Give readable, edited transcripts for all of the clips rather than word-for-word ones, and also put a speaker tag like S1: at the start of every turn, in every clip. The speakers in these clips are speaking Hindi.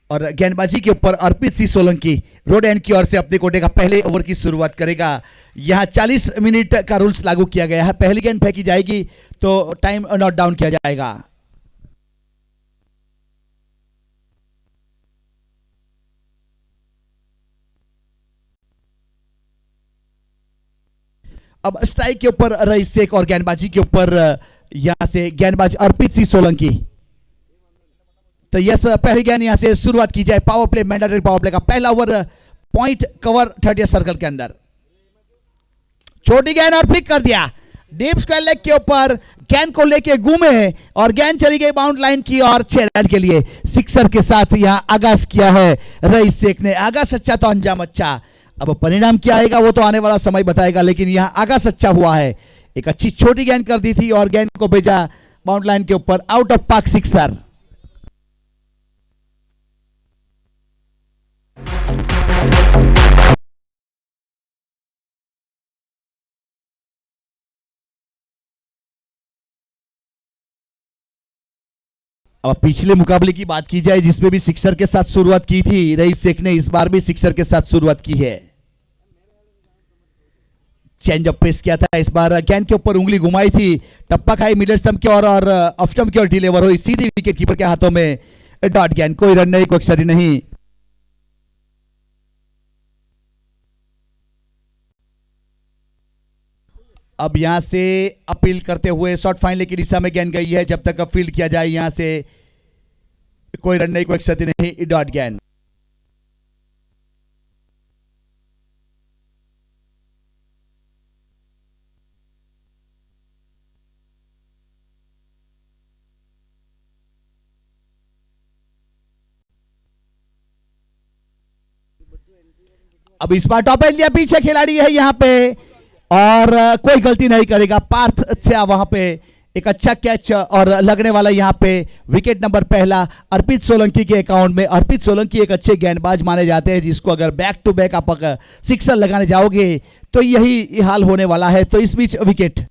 S1: और गेंदबाजी के ऊपर अर्पित सिंह सोलंकी रोड एंड की ओर से अपने कोटे का पहले ओवर की शुरुआत करेगा। यहाँ 40 मिनट का रूल्स लागू किया गया है। पहली गेंद फेंकी जाएगी तो टाइम नोट डाउन किया जाएगा। अब स्ट्राइक के ऊपर रईस शेख और गेंदबाजी के ऊपर यहां से गेंदबाज अर्पित सिंह सोलंकी। तो यस, पहली गेंद यहां से शुरुआत की जाए। Power play, mandatory power play का पहला ओवर, पॉइंट कवर 30 सर्कल के अंदर। छोटी गेंद और फ्लिक कर दिया डीप स्क्वायर लेग के ऊपर। गेंद को लेके घूमे और गेंद चली गई बाउंड लाइन की और 6 रन के लिए सिक्सर के साथ यहां आगाज किया है रईस शेख ने। आगाज अच्छा तो अंजाम अच्छा। अब परिणाम क्या आएगा वो तो आने वाला समय बताएगा, लेकिन यहां आगाज अच्छा हुआ है। एक अच्छी छोटी गेंद कर दी थी और गेंद को भेजा बाउंड लाइन के ऊपर, आउट ऑफ पार्क सिक्सर। अब पिछले मुकाबले की बात की जाए जिसमें भी सिक्सर के साथ शुरुआत की थी रईस शेख ने, इस बार भी सिक्सर के साथ शुरुआत की है। चेंज ऑफ पेस किया था इस बार, गेंद के ऊपर उंगली घुमाई थी, टप्पा खाई मिडल स्टंप की ओर और ऑफ स्टंप की ओर डिलीवर हुई सीधी विकेट कीपर के हाथों में। डॉट गेंद, कोई रन नहीं, कोई एक्स्ट्रा नहीं। अब यहां से अपील करते हुए शॉर्ट फाइनल की दिशा में गेंद गई है। जब तक फील्ड किया जाए यहां से कोई रन नहीं, कोई क्षति नहीं। डॉट गेंद। अब इस बार टॉप एंड लिया, पीछे खिलाड़ी है यहां पे और कोई गलती नहीं करेगा। पार्थ अच्छा वहां पे एक अच्छा कैच और लगने वाला यहां पे विकेट नंबर पहला अर्पित सोलंकी के अकाउंट में। अर्पित सोलंकी एक अच्छे गेंदबाज माने जाते हैं जिसको अगर बैक टू बैक आप सिक्सर लगाने जाओगे तो यही हाल होने वाला है। तो इस बीच विकेट।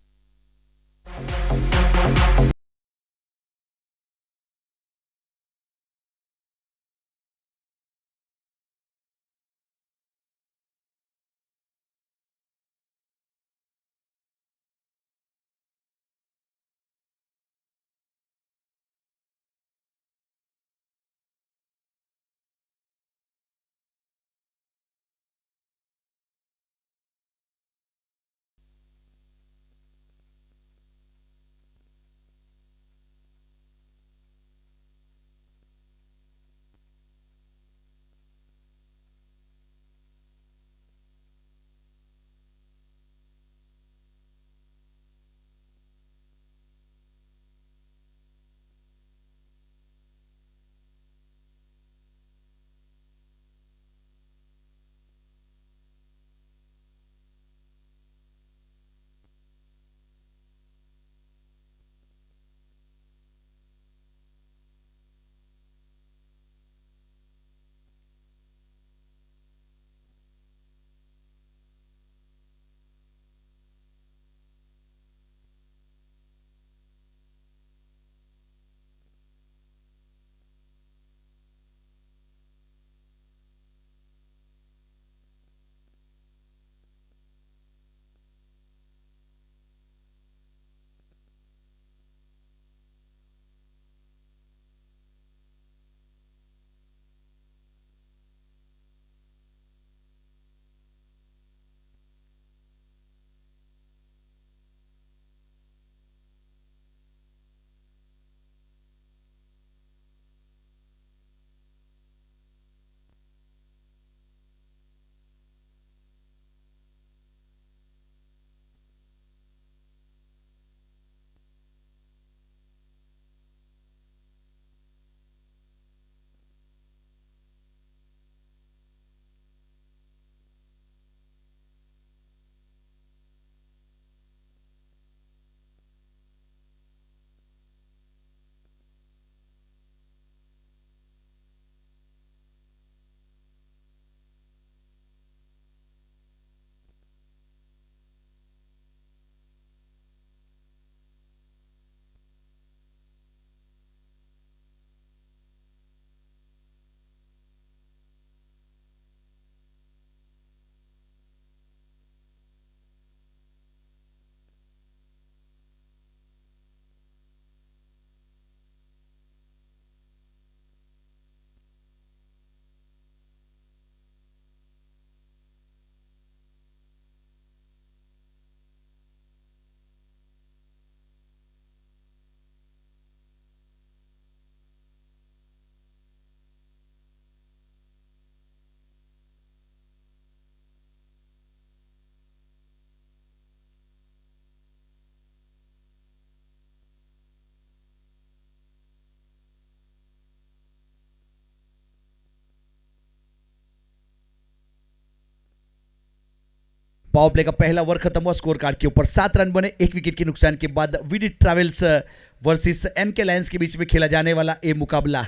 S1: पावर प्ले का पहला ओवर खत्म हुआ स्कोर कार्ड के ऊपर 7 रन बने, 1 विकेट के नुकसान के बाद VD travels versus MK lions के बीच में खेला जाने वाला ये मुकाबला।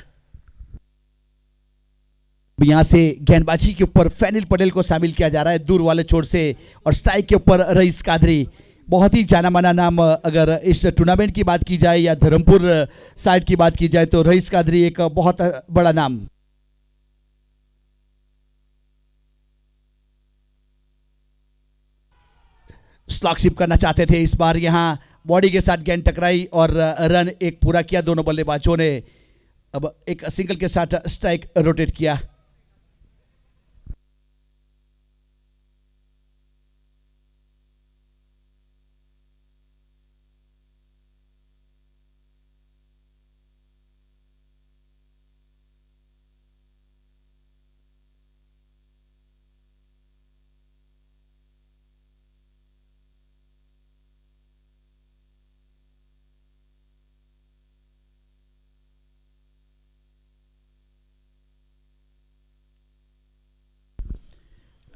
S1: यहां से गेंदबाजी के ऊपर फैनिल पटेल को शामिल किया जा रहा है दूर वाले छोर से, और स्ट्राइक के ऊपर रईस कादरी, बहुत ही जाना माना नाम। अगर इस टूर्नामेंट की बात की जाए या धर्मपुर साइड की बात की जाए तो रईस कादरी एक बहुत बड़ा नाम। स्लॉकशिप करना चाहते थे, इस बार यहां बॉडी के साथ गेंद टकराई और रन एक पूरा किया दोनों बल्लेबाजों ने। अब एक सिंगल के साथ स्ट्राइक रोटेट किया।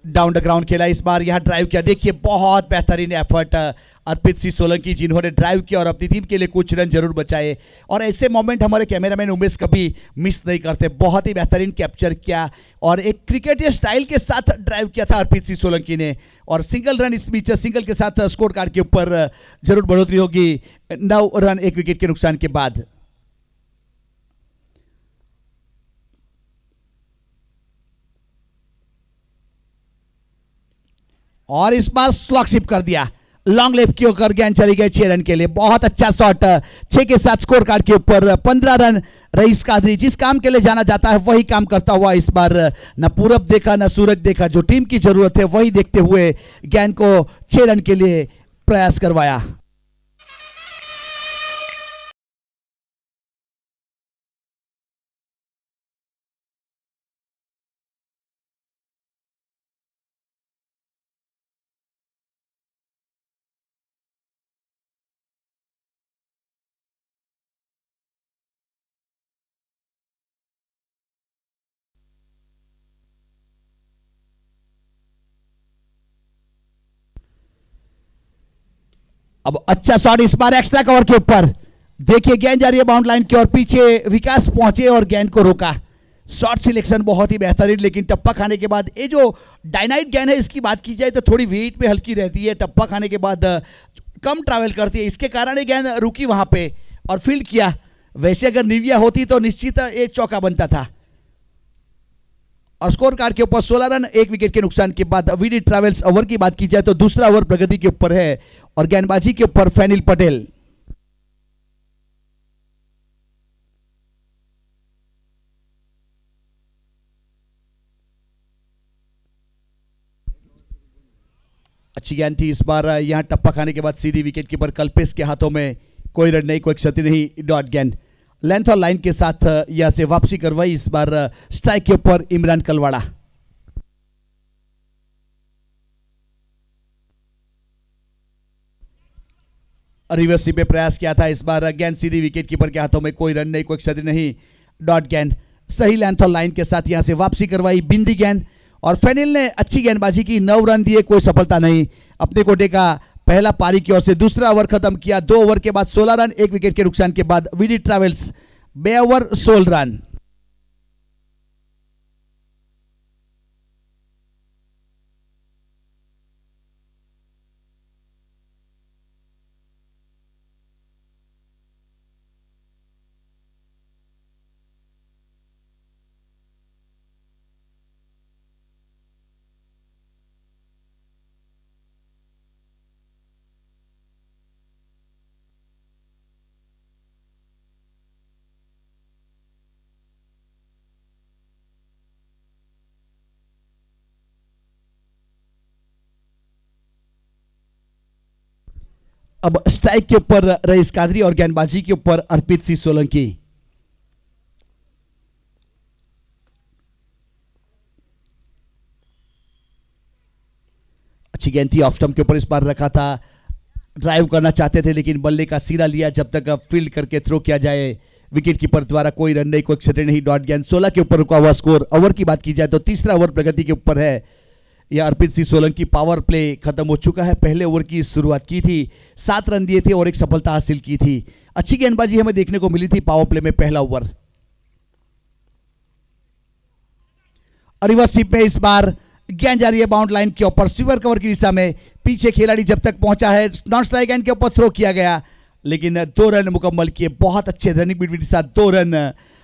S1: डाउन द ग्राउंड खेला इस बार, यहां ड्राइव किया। देखिए बहुत बेहतरीन एफर्ट अर्पित सिंह सोलंकी जिन्होंने ड्राइव किया और अपनी टीम के लिए कुछ रन जरूर बचाए, और ऐसे मोमेंट हमारे कैमरामैन उमेश कभी मिस नहीं करते। बहुत ही बेहतरीन कैप्चर किया और एक क्रिकेट स्टाइल के साथ ड्राइव किया था अर्पित सिंह सोलंकी ने, और सिंगल रन इस बीच सिंगल के साथ स्कोर कार्ड के ऊपर जरूर बढ़ोतरी होगी 9 रन 1 विकेट के नुकसान के बाद। और इस बार स्लॉकशिप कर दिया, लॉन्ग लेफ्ट की होकर गेंद चली गई 6 रन के लिए। बहुत अच्छा शॉट, 6 के साथ स्कोर कार्ड के ऊपर 15 रन। रईस कादरी जिस काम के लिए जाना जाता है वही काम करता हुआ इस बार न पूरब देखा न सूरज देखा, जो टीम की जरूरत है वही देखते हुए गेंद को 6 रन के लिए प्रयास करवाया। अब अच्छा शॉट इस बार एक्स्ट्रा कवर के ऊपर, देखिए गेंद जा रही है बाउंड लाइन की और पीछे विकास पहुंचे और गेंद को रोका। शॉट सिलेक्शन बहुत ही बेहतरीन, लेकिन टप्पा खाने के बाद ये जो डायनाइट गेंद है इसकी बात की जाए तो थोड़ी वेट पे हल्की रहती है, टप्पा खाने के बाद कम ट्रैवल करती है, इसके कारण ये गेंद रुकी वहां पे और फील्ड किया। वैसे अगर निविया होती तो निश्चित एक चौका बनता था। और स्कोर कार्ड के ऊपर 16 रन 1 विकेट के नुकसान के बाद वीडी ट्रैवल्स ओवर की बात की जाए तो दूसरा ओवर प्रगति के ऊपर है और गेंदबाजी के ऊपर फैनिल पटेल। अच्छी गेंद थी इस बार, यहां टप्पा खाने के बाद सीधी विकेट कीपर कल्पेश के हाथों में, कोई रन नहीं, कोई क्षति नहीं, डॉट गेंद लेंथ और लाइन के साथ यहां से वापसी करवाई इस बार स्ट्राइक के ऊपर इमरान कलवाड़ा। रिवर्स पे प्रयास किया था इस बार, गेंद सीधी विकेट कीपर के हाथों में, कोई रन नहीं, कोई क्षति नहीं, डॉट गेंद सही लेंथ और लाइन के साथ यहां से वापसी करवाई बिंदी गेंद, और फैनिल ने अच्छी गेंदबाजी की, 9 रन दिए, कोई सफलता नहीं। अपने कोटे का पहला पारी की ओर से दूसरा ओवर खत्म किया, 2 ओवर के बाद 16 रन 1 विकेट के नुकसान के बाद वीडी ट्रैवल्स 2 ओवर 16 रन। अब स्ट्राइक के ऊपर रईस कादरी और गेंदबाजी के ऊपर अर्पित सिंह सोलंकी। अच्छी गेंद थी, ऑफ स्टंप के ऊपर इस बार रखा था, ड्राइव करना चाहते थे लेकिन बल्ले का सिरा लिया, जब तक फील्ड करके थ्रो किया जाए विकेट कीपर द्वारा, कोई रन नहीं, कोई क्षति नहीं, डॉट गेंद 16 के ऊपर रुका हुआ स्कोर। ओवर की बात की जाए तो तीसरा ओवर प्रगति के ऊपर है, या अर्पित सिंह सोलंकी पावर प्ले खत्म हो चुका है। पहले ओवर की शुरुआत की थी, 7 रन दिए थे और एक सफलता हासिल की थी। अच्छी गेंदबाजी हमें देखने को मिली थी पावर प्ले में पहला ओवर। रिवर्सिप में इस बार गेंद जा रही है बाउंड लाइन के ऊपर, स्वीपर कवर की दिशा में। पीछे खिलाड़ी जब तक पहुंचा है, नॉन स्ट्राइक एंड के ऊपर थ्रो किया गया, लेकिन 2 रन मुकम्मल किए। बहुत अच्छे रनिंग बिटवीन के साथ 2 रन।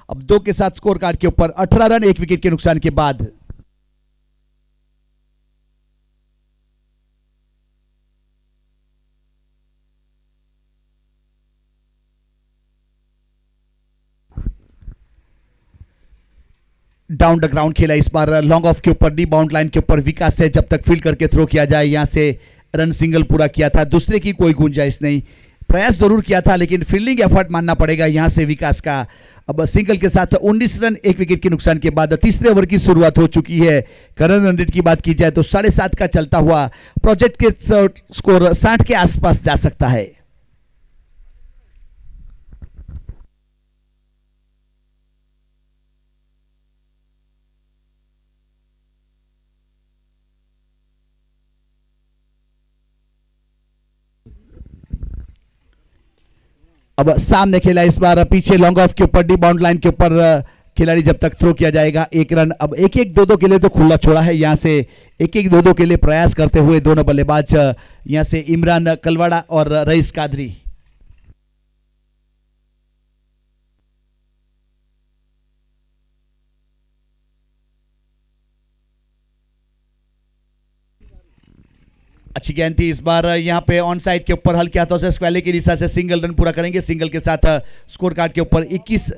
S1: अब 2 के साथ स्कोर कार्ड के ऊपर 18 रन 1 विकेट के नुकसान के बाद। डाउन द ग्राउंड खेला इस बार लॉन्ग ऑफ के ऊपर, डी बाउंड लाइन के ऊपर विकास से जब तक फील्ड करके थ्रो किया जाए। यहां से रन सिंगल पूरा किया था, दूसरे की कोई गुंजाइश नहीं। प्रयास जरूर किया था लेकिन फील्डिंग एफर्ट मानना पड़ेगा यहां से विकास का। अब सिंगल के साथ 19 रन 1 विकेट के नुकसान के बाद तीसरे ओवर की शुरुआत हो चुकी है। करंट रन रेट की बात की जाए तो 7.5 का चलता हुआ प्रोजेक्ट के स्कोर 60 के आसपास जा सकता है। अब सामने खेला इस बार पीछे लॉन्ग ऑफ के ऊपर, डी बाउंड लाइन के ऊपर खिलाड़ी जब तक थ्रो किया जाएगा 1 रन। अब 1-1 2-2 के लिए तो खुला छोड़ा है, यहां से 1-1 2-2 के लिए प्रयास करते हुए दोनों बल्लेबाज, यहां से इमरान कलवाड़ा और रईस कादरी। अच्छी गेंद थी इस बार यहां पे ऑन साइड के ऊपर, हल्के हाथों से स्क्वैले की दिशा से सिंगल रन पूरा करेंगे। सिंगल के साथ स्कोर कार्ड के ऊपर 21।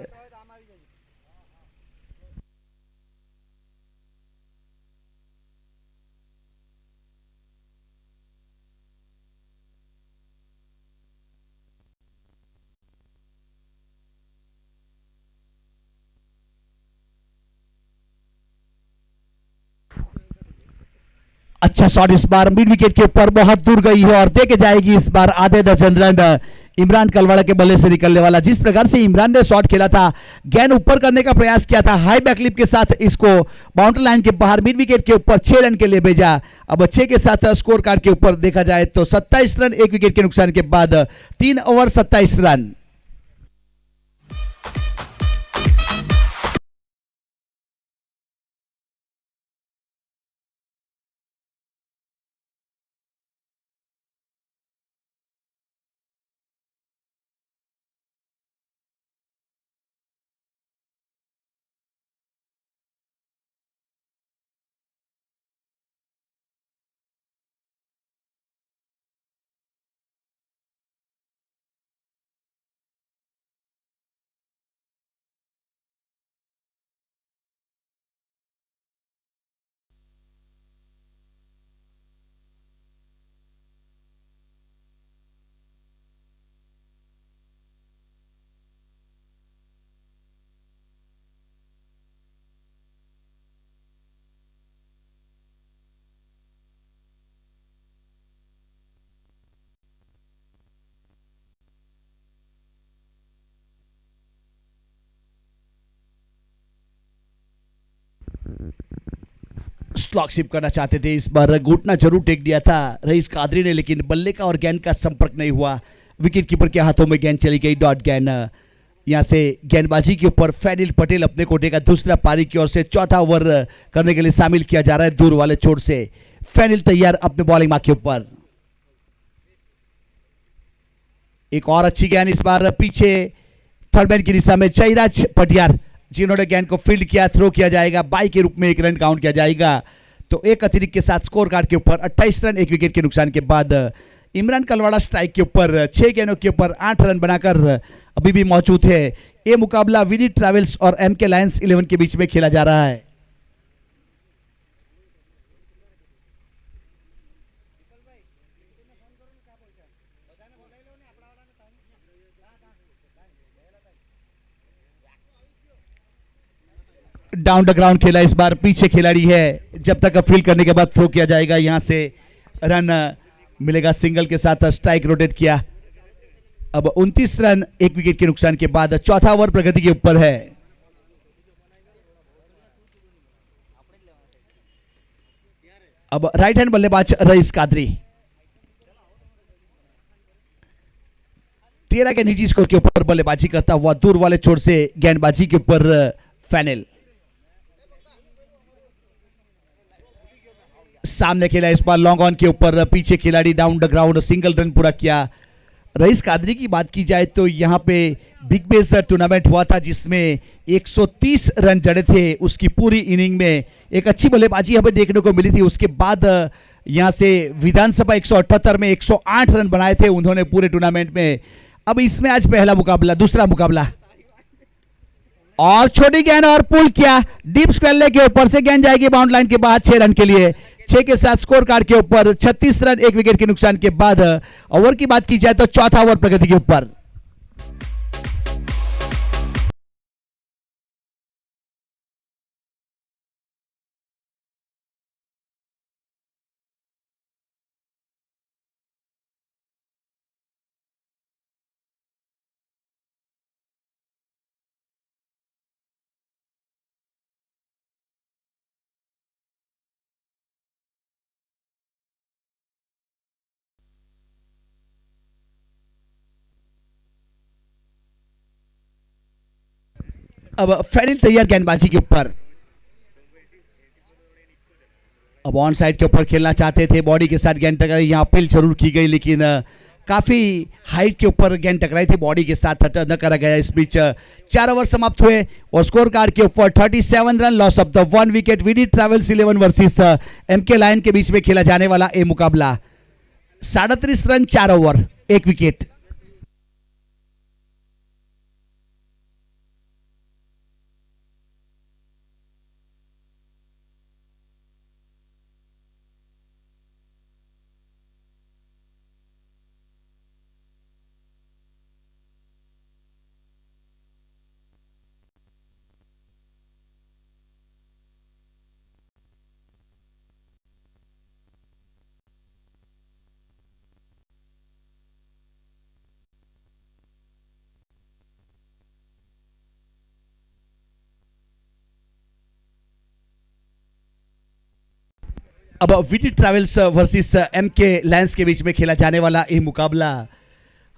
S1: अच्छा शॉट इस बार मिड विकेट के ऊपर बहुत दूर गई है और देके जाएगी इस बार आधे दर्जन रन। इमरान कलवाड़ा के बल्ले से निकलने वाला, जिस प्रकार से इमरान ने शॉट खेला था, गेंद ऊपर करने का प्रयास किया था, हाई बैकलिप के साथ इसको बाउंड्री लाइन के बाहर मिड विकेट के ऊपर 6 रन के लिए भेजा। अब 6 के साथ स्कोर कार्ड के ऊपर देखा जाए तो 27 रन 1 विकेट के नुकसान के बाद 3 ओवर 27 रन। स्लॉगशिप करना चाहते थे इस बार, घुटना जरूर टेक दिया था रईस कादरी ने, लेकिन बल्ले का और गेंद का संपर्क नहीं हुआ। विकेट कीपर के हाथों में गेंद चली गई, डॉट गेंद। यहां से गेंदबाजी के ऊपर फैनिल पटेल अपने कोटे का दूसरा पारी की ओर से चौथा ओवर करने के लिए शामिल किया जा रहा है दूर वाले छोर से। फैनिल तैयार अपने बॉलिंग मार्क के ऊपर। एक और अच्छी गेंद इस बार पीछे थर्ड मैन की दिशा में जयराज पटियार, जिन्होंने गेंद को फील्ड किया, थ्रो किया जाएगा, बाई के रूप में 1 रन काउंट किया जाएगा। तो एक अतिरिक्त के साथ स्कोर कार्ड के ऊपर 28 रन 1 विकेट के नुकसान के बाद इमरान कलवाड़ा स्ट्राइक के ऊपर 6 गेंदों के ऊपर 8 रन बनाकर अभी भी मौजूद है। ये मुकाबला विनीत ट्रैवल्स और एमके लायंस 11 के बीच में खेला जा रहा है। डाउन द ग्राउंड खेला इस बार, पीछे खिलाड़ी है, जब तक फील्ड करने के बाद थ्रो किया जाएगा। यहां से रन मिलेगा, सिंगल के साथ स्ट्राइक रोटेट किया। अब 29 रन 1 विकेट के नुकसान के बाद चौथा ओवर प्रगति के ऊपर है। अब राइट हैंड बल्लेबाज रईस कादरी 13 के निजी स्कोर के ऊपर बल्लेबाजी करता हुआ दूर वाले छोर से गेंदबाजी के ऊपर फाइनल सामने खेला इस बार लॉन्ग ऑन के ऊपर पीछे खिलाड़ी down the ground single run पूरा किया। रईस कादरी की बात की जाए तो यहाँ पे बिग बेस टूर्नामेंट हुआ था जिसमें 130 रन जड़े थे। उसकी पूरी इनिंग में एक अच्छी बल्लेबाजी हमें देखने को मिली थी। उसके बाद यहाँ से विधानसभा 178 में 108 रन बनाए थे उन्होंने पूरे टूर्नामेंट में। अब इसमें आज पहला मुकाबला, दूसरा मुकाबला और छोटी गेंद और पुल किया डीप स्क्वेयर के ऊपर से गेंद जाएगी बाउंड लाइन के बाद 6 रन के लिए। 6 के साथ स्कोर कार्ड के ऊपर 36 रन 1 विकेट के नुकसान के बाद। ओवर की बात की जाए तो चौथा ओवर प्रगति के ऊपर। अब फाइनल तैयार गेंदबाजी के ऊपर। अब ऑन साइड के ऊपर खेलना चाहते थे, बॉडी के साथ गेंद टकराई, यहाँ अपील जरूर की गई लेकिन काफी हाइट के ऊपर गेंद टकराई थी, बॉडी के साथ न करा गया। इस बीच 4 ओवर समाप्त हुए और स्कोर कार्ड के ऊपर 37 run loss of the 1 wicket. VD travels 11 versus MK lion के बीच में खेला जाने वाला ये मुकाबला 37 रन 4 ओवर 1 विकेट। अब VD travels versus MK lions के बीच में खेला जाने वाला ये मुकाबला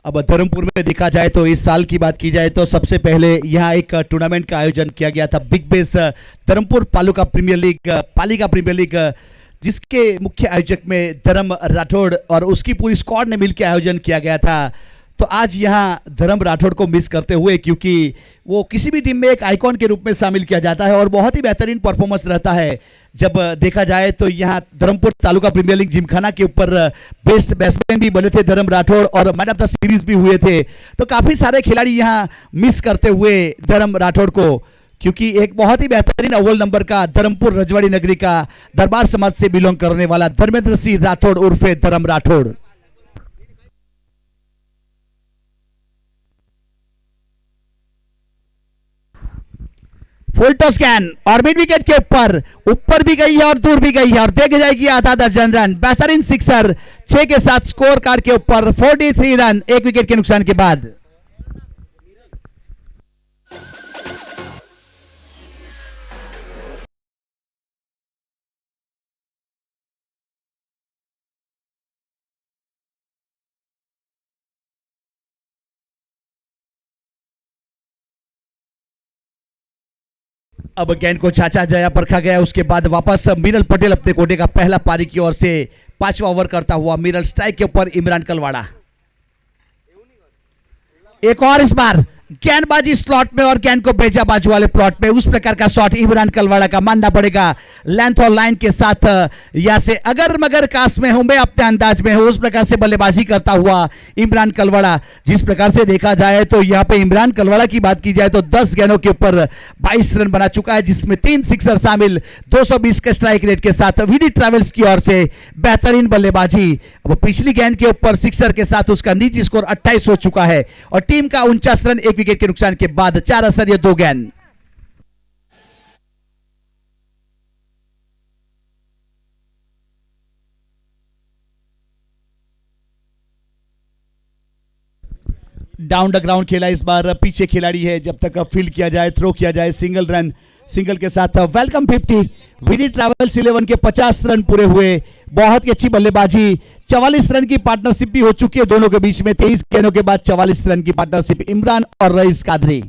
S1: अब धर्मपुर में देखा जाए तो इस साल की बात की जाए तो सबसे पहले यहाँ एक टूर्नामेंट का आयोजन किया गया था, बिग बेस धर्मपुर पालिका प्रीमियर लीग जिसके मुख्य आयोजक में धर्म राठौड़ और उसकी पूरी स्क्वाड ने मिलकर आयोजन किया गया था। तो आज यहाँ धर्म राठौड़ को मिस करते हुए, क्योंकि वो किसी भी टीम में एक आइकॉन के रूप में शामिल किया जाता है और बहुत ही बेहतरीन परफॉर्मेंस रहता है। जब देखा जाए तो यहाँ धर्मपुर तालुका प्रीमियर लीग जिमखाना के ऊपर बेस्ट बैट्समैन भी बने थे धर्म राठौड़ और मैन ऑफ द सीरीज भी हुए थे। तो काफी सारे खिलाड़ी यहाँ मिस करते हुए धर्म राठौड़ को, क्योंकि एक बहुत ही बेहतरीन अव्वल नंबर का धर्मपुर रजवाड़ी नगरी का दरबार समाज से बिलोंग करने वाला धर्मेंद्र सिंह राठौड़ उर्फे धर्म राठौड़। फुल टॉस कैन और मिड विकेट के ऊपर भी गई है और दूर भी गई है और देख जाएगी आधा दर्जन रन। बेहतरीन सिक्सर 6 के साथ स्कोर कार्ड के ऊपर 43 रन 1 विकेट के नुकसान के बाद। अब गेंद को चाचा जया परखा गया, उसके बाद वापस मीरल पटेल अपने कोटे का पहला पारी की ओर से 5वां ओवर करता हुआ मीरल स्ट्राइक के ऊपर इमरान कलवाड़ा। एक और इस बार गेंदबाजी स्लॉट में और गेंद को भेजा बाजू वाले प्लॉट में, उस प्रकार का शॉट इमरान कलवाड़ा का मानना पड़ेगा। लेंथ और लाइन के साथ या से अगर मगर कास्ट में हूं मैं अपने अंदाज में हूं, उस प्रकार से बल्लेबाजी करता हुआ इमरान कलवाड़ा। जिस प्रकार से देखा जाए तो यहाँ पे इमरान कलवाड़ा की बात की जाए तो 10 गेंदों के ऊपर 22 रन बना चुका है, जिसमें 3 सिक्सर शामिल, 220 के स्ट्राइक रेट के साथ वीडी ट्रैवल्स की ओर से बेहतरीन बल्लेबाजी। अब पिछली गेंद के ऊपर सिक्सर के साथ उसका निजी स्कोर 28 हो चुका है और टीम का 49 रन 1 विकेट के नुकसान के बाद 4 असर 2 गेंद। डाउन द ग्राउंड खेला इस बार, पीछे खिलाड़ी है, जब तक फील्ड किया जाए, थ्रो किया जाए, सिंगल रन सिंगल के साथ वेलकम 50। वीडी ट्रैवल्स 11 के 50 रन पूरे हुए। बहुत ही अच्छी बल्लेबाजी। 44 रन की पार्टनरशिप भी हो चुकी है दोनों के बीच में। 23 गेंदों के बाद 44 रन की पार्टनरशिप इमरान और रईस कादरी।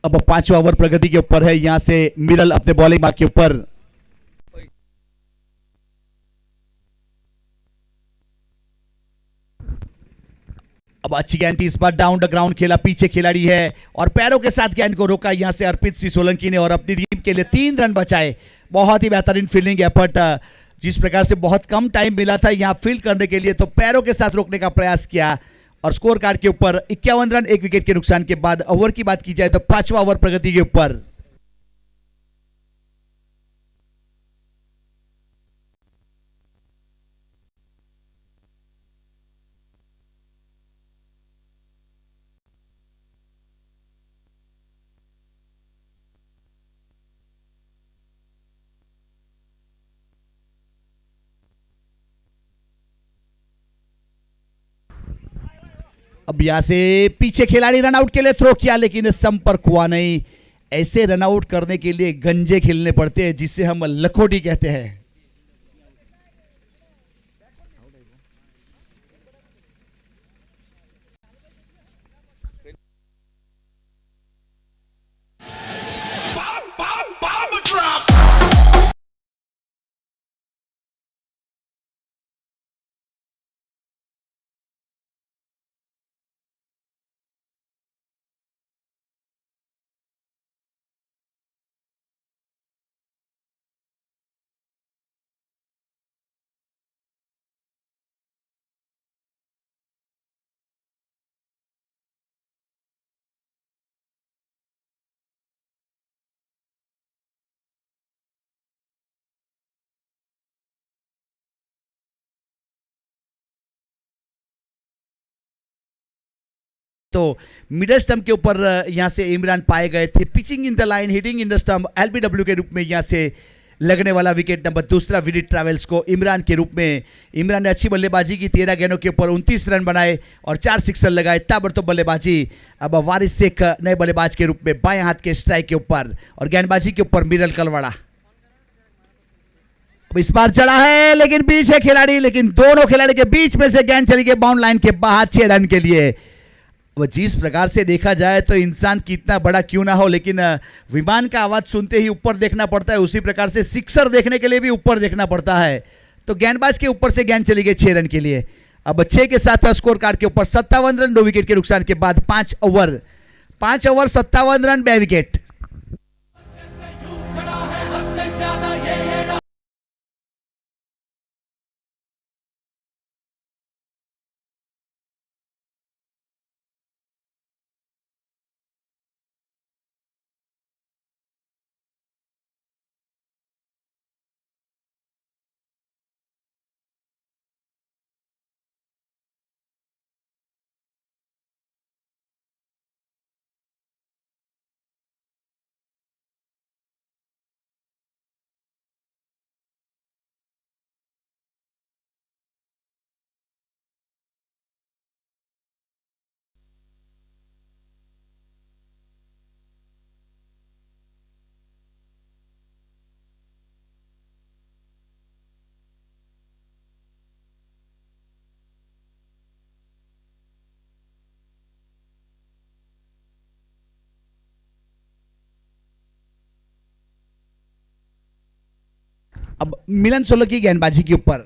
S1: अब 5वां ओवर प्रगति के ऊपर है। यहां से मिरल अपने बॉलिंग मार्क के ऊपर। अब अच्छी गेंद थी इस बार, डाउन द ग्राउंड खेला, पीछे खिलाड़ी है और पैरों के साथ गेंद को रोका यहां से अर्पित सिंह सोलंकी ने और अपनी टीम के लिए 3 रन बचाए। बहुत ही बेहतरीन फील्डिंग एफर्ट। जिस प्रकार से बहुत कम टाइम मिला था यहां फील्ड करने के लिए, तो पैरों के साथ रोकने का प्रयास किया और स्कोर कार्ड के ऊपर 51 रन 1 विकेट के नुकसान के बाद। ओवर की बात की जाए तो 5वां ओवर प्रगति के ऊपर। अब यहां से पीछे खिलाड़ी रनआउट के लिए थ्रो किया लेकिन संपर्क हुआ नहीं। ऐसे रनआउट करने के लिए गंजे खेलने पड़ते हैं जिसे हम लखोटी कहते हैं। तो मिडल स्टंप के ऊपर यहां से इमरान पाए गए थे। Pitching in the line, hitting in the stump, LBW के रूप में यहां से लगने वाला विकेट नंबर दूसरा वीडी ट्रैवल्स को इमरान के रूप में। इमरान ने अच्छी बल्लेबाजी की, 13 गेंदों के ऊपर 29 रन बनाए और 4 सिक्सर लगाए। ताबड़तोड़ बल्लेबाजी। अब वारिस शेख नए बल्लेबाज के रूप में बाएं हाथ के स्ट्राइक के ऊपर और गेंदबाजी के ऊपर मिरल कलवाड़ा। अब इस बार चढ़ा है लेकिन पीछे खिलाड़ी, लेकिन दोनों खिलाड़ी के बीच में से गेंद चली गई बाउंड लाइन के बाहर 6 रन के लिए। वो जिस प्रकार से देखा जाए तो इंसान कितना बड़ा क्यों ना हो, लेकिन विमान का आवाज सुनते ही ऊपर देखना पड़ता है, उसी प्रकार से सिक्सर देखने के लिए भी ऊपर देखना पड़ता है। तो गेंदबाज के ऊपर से गेंद चली गई 6 रन के लिए। अब 6 के साथ स्कोर कार्ड के ऊपर 57 रन 2 विकेट के नुकसान के बाद 5 ओवर 57 रन 2 विकेट। अब मिलन सोलंकी गेंदबाजी के ऊपर।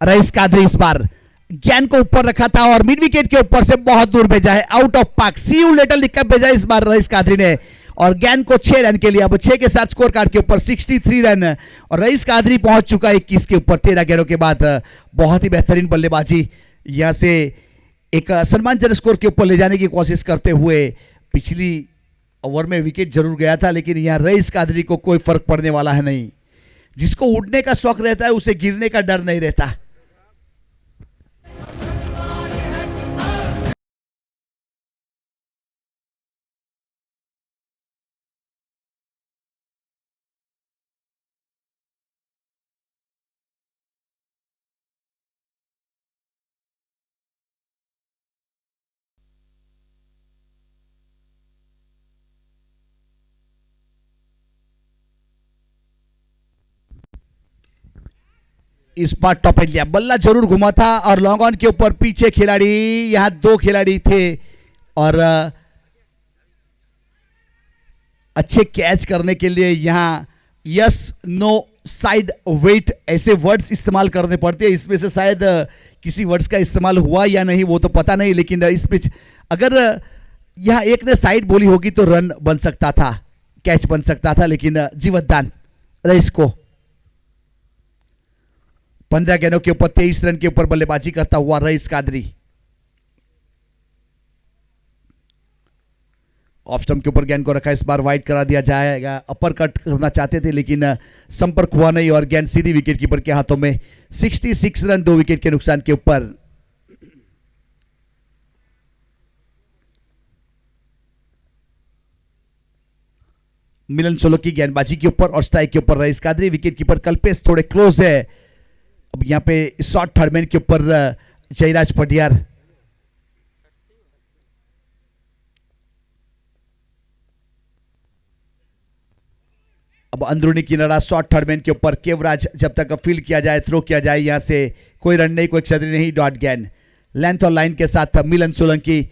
S1: रईस कादरी इस बार गेंद को ऊपर रखा था और मिड विकेट के ऊपर से बहुत दूर भेजा है, out of park. See you later लिखकर भेजा इस बार रईस कादरी ने और गेंद को 6 रन के लिए। अब 6 के साथ स्कोर कार्ड के ऊपर 63 रन और रईस कादरी पहुंच चुका है 21 के ऊपर 13 गेंदों के बाद। बहुत ही बेहतरीन बल्लेबाजी। यहां से एक सम्मानजनक स्कोर के ऊपर ले जाने की कोशिश करते हुए। पिछली ओवर में विकेट जरूर गया था लेकिन यहां रईस कादरी को कोई फर्क पड़ने वाला है नहीं। जिसको उड़ने का शौक रहता है उसे गिरने का डर नहीं रहता। इस बार टॉप एंड लिया, बल्ला जरूर घुमा था और लॉन्ग ऑन के ऊपर पीछे खिलाड़ी, यहां दो खिलाड़ी थे और अच्छे कैच करने के लिए यहां यस नो साइड वेट ऐसे वर्ड्स इस्तेमाल करने पड़ते हैं। इसमें से शायद किसी वर्ड्स का इस्तेमाल हुआ या नहीं वो तो पता नहीं, लेकिन इस पिच अगर यहां एक ने साइड बोली होगी तो रन बन सकता था, कैच बन सकता था, लेकिन जीवतदान रईस को 15 गेंदों के ऊपर 23 रन के ऊपर बल्लेबाजी करता हुआ रईस कादरी। ऑफ स्टंप के ऊपर गेंद को रखा, इस बार वाइड करा दिया जाएगा। अपर कट करना चाहते थे लेकिन संपर्क हुआ नहीं और गेंद सीधी विकेट कीपर के हाथों में। 66 रन 2 विकेट के नुकसान के ऊपर। मिलन सोलंकी गेंदबाजी के ऊपर और स्ट्राइक के ऊपर rice Qadri. Wicket keeper Kalpesh थोड़े क्लोज है। अब यहां पे शॉर्ट थर्डमैन के ऊपर जयराज पटियार। अब अंदरूनी किनारा शॉर्ट थर्डमैन के ऊपर केवराज, जब तक फील्ड किया जाए, थ्रो किया जाए, यहां से कोई रन नहीं, कोई क्षति नहीं, डॉट गेंद। लेंथ और लाइन के साथ मिलन सोलंकी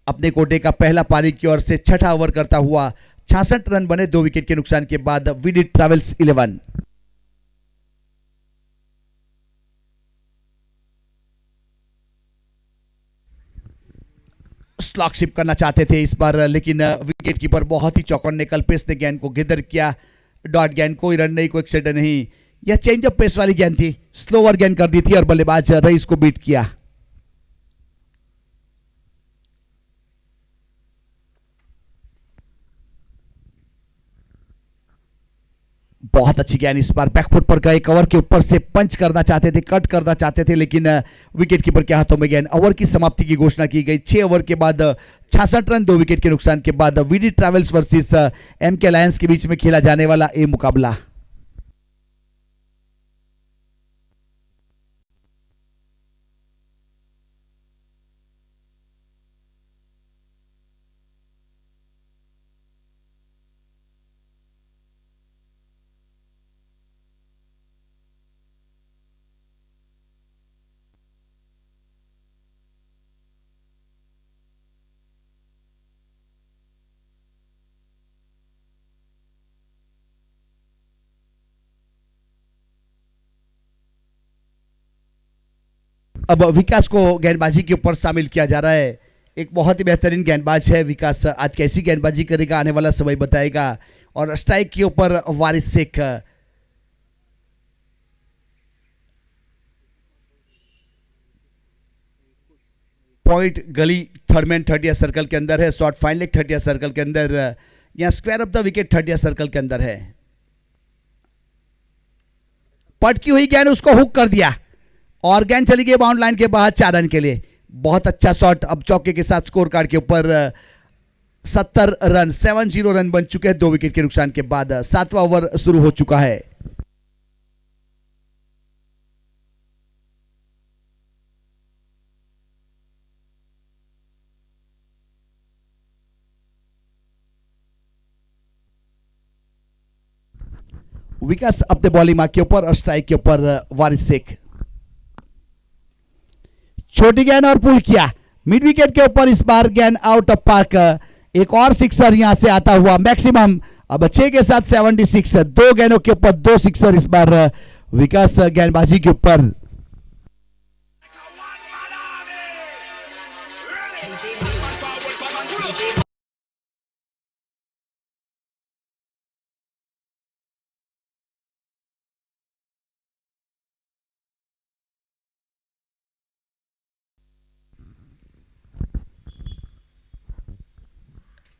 S1: अपने कोटे का पहला पारी की ओर से छठा ओवर करता हुआ 66 रन बने 2 विकेट के नुकसान के बाद। VD travels 11। स्लॉग शिप करना चाहते थे इस बार, लेकिन विकेट कीपर बहुत ही चौकन्ने कल्पेश ने गेंद को गिदर किया। डॉट गेंद, कोई रन नहीं, कोई एक्सीडेंट नहीं। यह चेंज ऑफ पेस वाली गेंद थी, स्लोअर गेंद कर दी थी और बल्लेबाज रईस को बीट किया। बहुत अच्छी गेंद इस बार बैकफुट पर गए, कवर के ऊपर से पंच करना चाहते थे, कट करना चाहते थे, लेकिन विकेट कीपर के हाथों में गेंद। ओवर की समाप्ति की घोषणा की गई 6 ओवर के बाद 66 रन 2 विकेट के नुकसान के बाद। VD travels versus MK lions के बीच में खेला जाने वाला ये मुकाबला। अब विकास को गेंदबाजी के ऊपर शामिल किया जा रहा है। एक बहुत ही बेहतरीन गेंदबाज है विकास, आज कैसी गेंदबाजी करेगा आने वाला समय बताएगा। और स्ट्राइक के ऊपर वारिस शेख। पॉइंट गली थर्डमैन 30 सर्कल के अंदर है, शॉर्ट फाइन लेग 30 सर्कल के अंदर, यहां square of the wicket 30 circle के अंदर है। पटकी हुई गेंद उसको हुक कर दिया और गेंद चली गई बाउंड लाइन के बाहर 4 रन के लिए। बहुत अच्छा शॉट। अब चौके के साथ स्कोर कार्ड के ऊपर 70 रन 70 रन बन चुके हैं 2 विकेट के नुकसान के बाद। 7वां ओवर शुरू हो चुका है। विकास अपने बॉलिंग मार्क के ऊपर और स्ट्राइक के ऊपर वारिस शेख। छोटी गेंद और पुल किया मिड विकेट के ऊपर, इस बार गेंद आउट ऑफ पार्क। एक और सिक्सर यहां से आता हुआ मैक्सिमम। अब 6 के साथ 76, 2 गेंदों के ऊपर 2 सिक्सर इस बार विकास गेंदबाजी के ऊपर।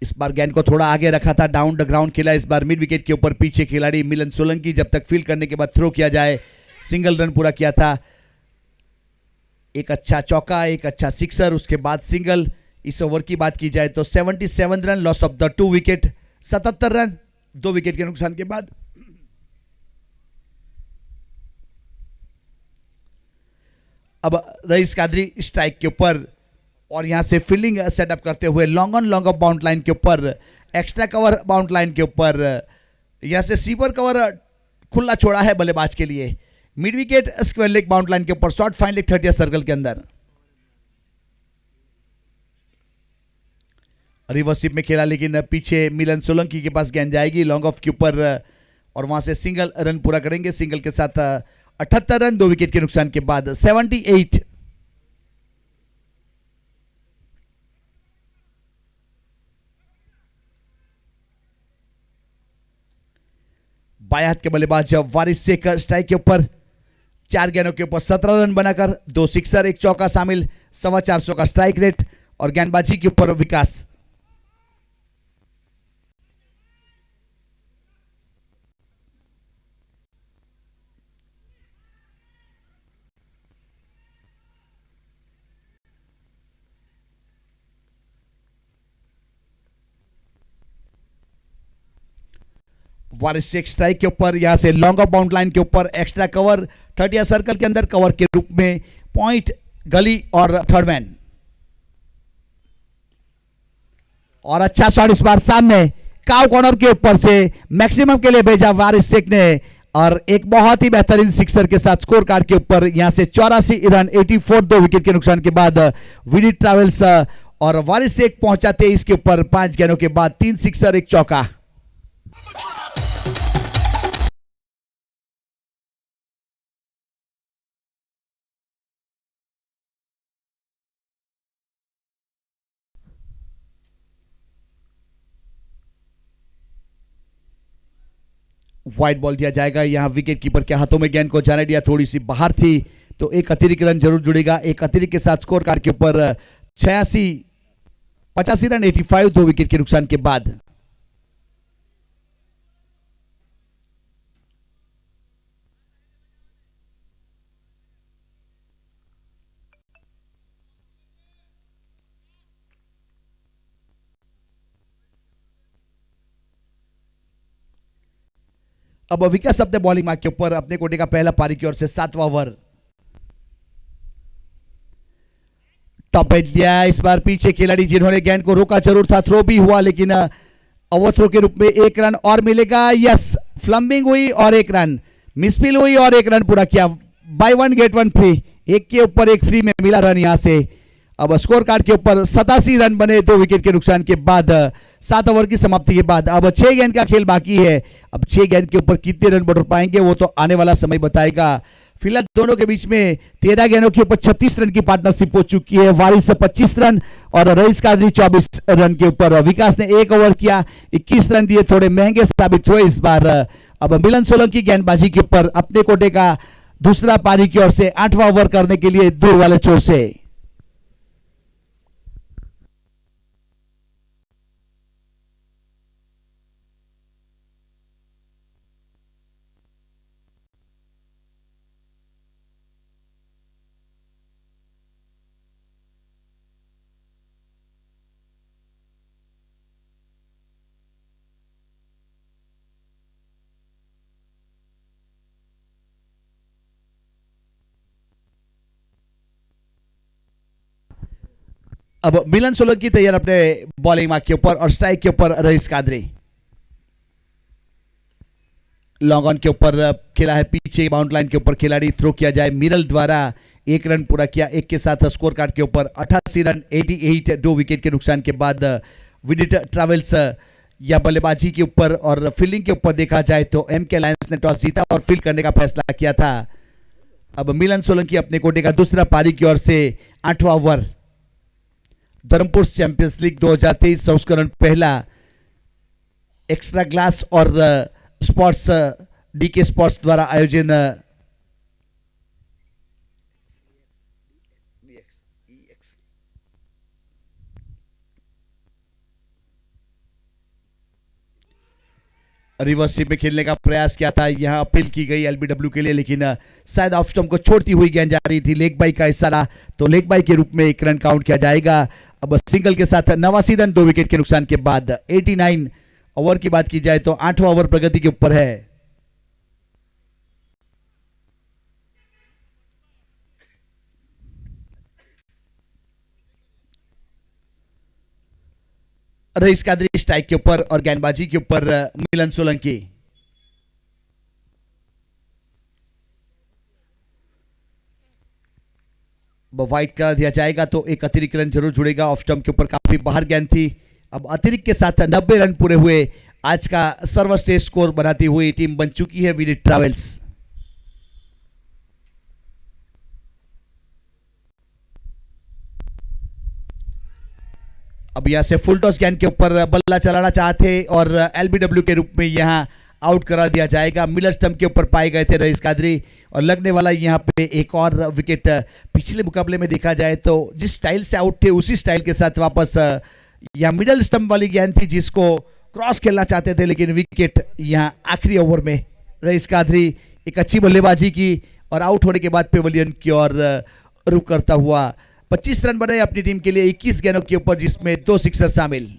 S1: इस बार गेंद को थोड़ा आगे रखा था, डाउन द ग्राउंड खेला इस बार मिड विकेट के ऊपर। पीछे खिलाड़ी मिलन सोलंकी, जब तक फील्ड करने के बाद थ्रो किया जाए, सिंगल रन पूरा किया था। एक अच्छा चौका, एक अच्छा सिक्सर, उसके बाद सिंगल। इस ओवर की बात की जाए तो 77 run, loss of the 2 wicket, 77 run 2 wicket के नुकसान के बाद। अब रईस कादरी स्ट्राइक के ऊपर और यहां से फील्डिंग सेटअप करते हुए long on long off bound line के ऊपर, एक्स्ट्रा कवर बाउंड लाइन के ऊपर, यहां से सीपर कवर खुला छोड़ा है बल्लेबाज के लिए। Mid wicket square leg bound line के ऊपर, शॉर्ट फाइन लेग 30 सर्कल के अंदर। रिवर्सिप में खेला लेकिन पीछे मिलन सोलंकी के पास गेंद जाएगी लॉन्ग ऑफ के ऊपर और वहां से सिंगल रन पूरा करेंगे। सिंगल के साथ 78 रन 2 विकेट के नुकसान के बाद 78। बाएं हाथ के बल्लेबाज वारिस शेख स्ट्राइक के ऊपर, 4 गेंदों के ऊपर 17 रन बनाकर 2 सिक्सर 1 चौका शामिल, 425 का स्ट्राइक रेट और गेंदबाजी के ऊपर विकास। वारिस शेख स्ट्राइक के ऊपर, यहां से लॉन्ग ऑफ बाउंड लाइन के ऊपर एक्स्ट्रा कवर 30 सर्कल के अंदर, कवर के रूप में पॉइंट, गली और थर्ड मैन। और अच्छा शॉट इस बार सामने काउ कॉर्नर के ऊपर से मैक्सिमम के लिए भेजा वारिस शेख ने और एक बहुत ही बेहतरीन सिक्सर के साथ स्कोर कार्ड के ऊपर यहां से 84 रन 84 2 विकेट के नुकसान के बाद विनीत ट्रैवल्स और वारिस शेख पहुंचाते इसके ऊपर 5 गेंदों के बाद 3 सिक्सर 1 चौका। वाइड बॉल दिया जाएगा, यहां विकेट कीपर के हाथों में गेंद को जाने दिया, थोड़ी सी बाहर थी तो एक अतिरिक्त रन जरूर जुड़ेगा। एक अतिरिक्त के साथ स्कोर कार्ड के ऊपर 85 रन 85 2 विकेट के नुकसान के बाद। अब विकास अपने बॉलिंग मार्क के ऊपर अपने कोटे का पहला पारी की ओर से 7वां ओवर। टॉप एज दिया इस बार पीछे खिलाड़ी जिन्होंने गेंद को रोका जरूर था, थ्रो भी हुआ लेकिन ओवर थ्रो के रूप में 1 रन और मिलेगा। यस, फ्लम्बिंग हुई और 1 रन, मिसफील हुई और 1 रन पूरा किया। बाय 1 गेट 1 फ्री, एक के ऊपर एक फ्री में मिला रन यहां से। अब स्कोर कार्ड के ऊपर 87 रन बने 2 विकेट के नुकसान के बाद 7 ओवर की समाप्ति के बाद। अब 6 गेंद का खेल बाकी है, अब 6 गेंद के ऊपर कितने रन बढ़ पाएंगे वो तो आने वाला समय बताएगा। फिलहाल दोनों के बीच में 13 गेंदों के ऊपर 36 रन की पार्टनरशिप हो चुकी है। वारिस से 25 रन और रईस कादरी 24 रन के ऊपर। विकास ने 1 ओवर किया, 21 रन दिए, थोड़े महंगे साबित हुए इस बार। अब मिलन सोलंकी गेंदबाजी के ऊपर अपने कोटे का दूसरा पारी की ओर से 8वां ओवर करने के लिए दूर वाले छोर से। अब मिलन सोलंकी तैयार अपने बॉलिंग मार्क के ऊपर और स्ट्राइक के ऊपर रईस कादरी। लॉन्ग ऑन के ऊपर खेला है, पीछे बाउंड लाइन के ऊपर खिलाड़ी थ्रो किया जाए, मिरल द्वारा 1 रन पूरा किया। 1 के साथ स्कोर कार्ड के ऊपर 88 रन 88 2 विकेट के नुकसान के बाद विनीत ट्रैवल्स या बल्लेबाजी के ऊपर और फील्डिंग के ऊपर देखा जाए तो एमके लायंस ने टॉस जीता और फील्ड करने का फैसला किया था। अब मिलन सोलंकी अपने कोटे का दूसरा पारी की ओर से 8वां ओवर। धर्मपुर चैंपियंस लीग 2023 संस्करण पहला एक्स्ट्रा ग्लास और स्पोर्ट्स डीके स्पोर्ट्स द्वारा आयोजन रिवर्सिप में खेलने का प्रयास किया था, यहां अपील की गई एलबीडब्ल्यू के लिए लेकिन शायद ऑफ स्टंप को छोड़ती हुई गेंद जा रही थी। लेग बाई का इशारा, तो लेग बाई के रूप में 1 रन काउंट किया जाएगा। अब सिंगल के साथ 89 रन 2 विकेट के नुकसान के बाद 89 ओवर की बात की जाए तो 8वां ओवर प्रगति के ऊपर है। रईस कादरी स्ट्राइक के ऊपर और गेंदबाजी के ऊपर मिलन सोलंकी। अब वाइट करा दिया जाएगा तो एक अतिरिक्त रन जरूर जुड़ेगा। ऑफ स्टंप के ऊपर काफी बाहर गेंद थी। अब अतिरिक्त के साथ 90 रन पूरे हुए। आज का सर्वश्रेष्ठ स्कोर बनाती हुई टीम बन चुकी है विनीत ट्रैवल्स। अब यहां से फुल टॉस गेंद के ऊपर बल्ला चलाना चाहते और एलबीडब्ल्यू के रूप में यहां आउट करा दिया जाएगा। मिलर स्टंप के ऊपर पाए गए थे रईस कादरी और लगने वाला यहां पे एक और विकेट। पिछले मुकाबले में देखा जाए तो जिस स्टाइल से आउट थे उसी स्टाइल के साथ वापस यहां मिडल स्टंप वाली गेंद थी जिसको क्रॉस खेलना चाहते थे, लेकिन विकेट यहां आखिरी ओवर में रईस कादरी एक अच्छी बल्लेबाजी की और आउट होने के बाद पेविलियन की ओर रुख करता हुआ 25 रन बने अपनी टीम के लिए 21 गेंदों के ऊपर, जिसमें 2 सिक्सर शामिल।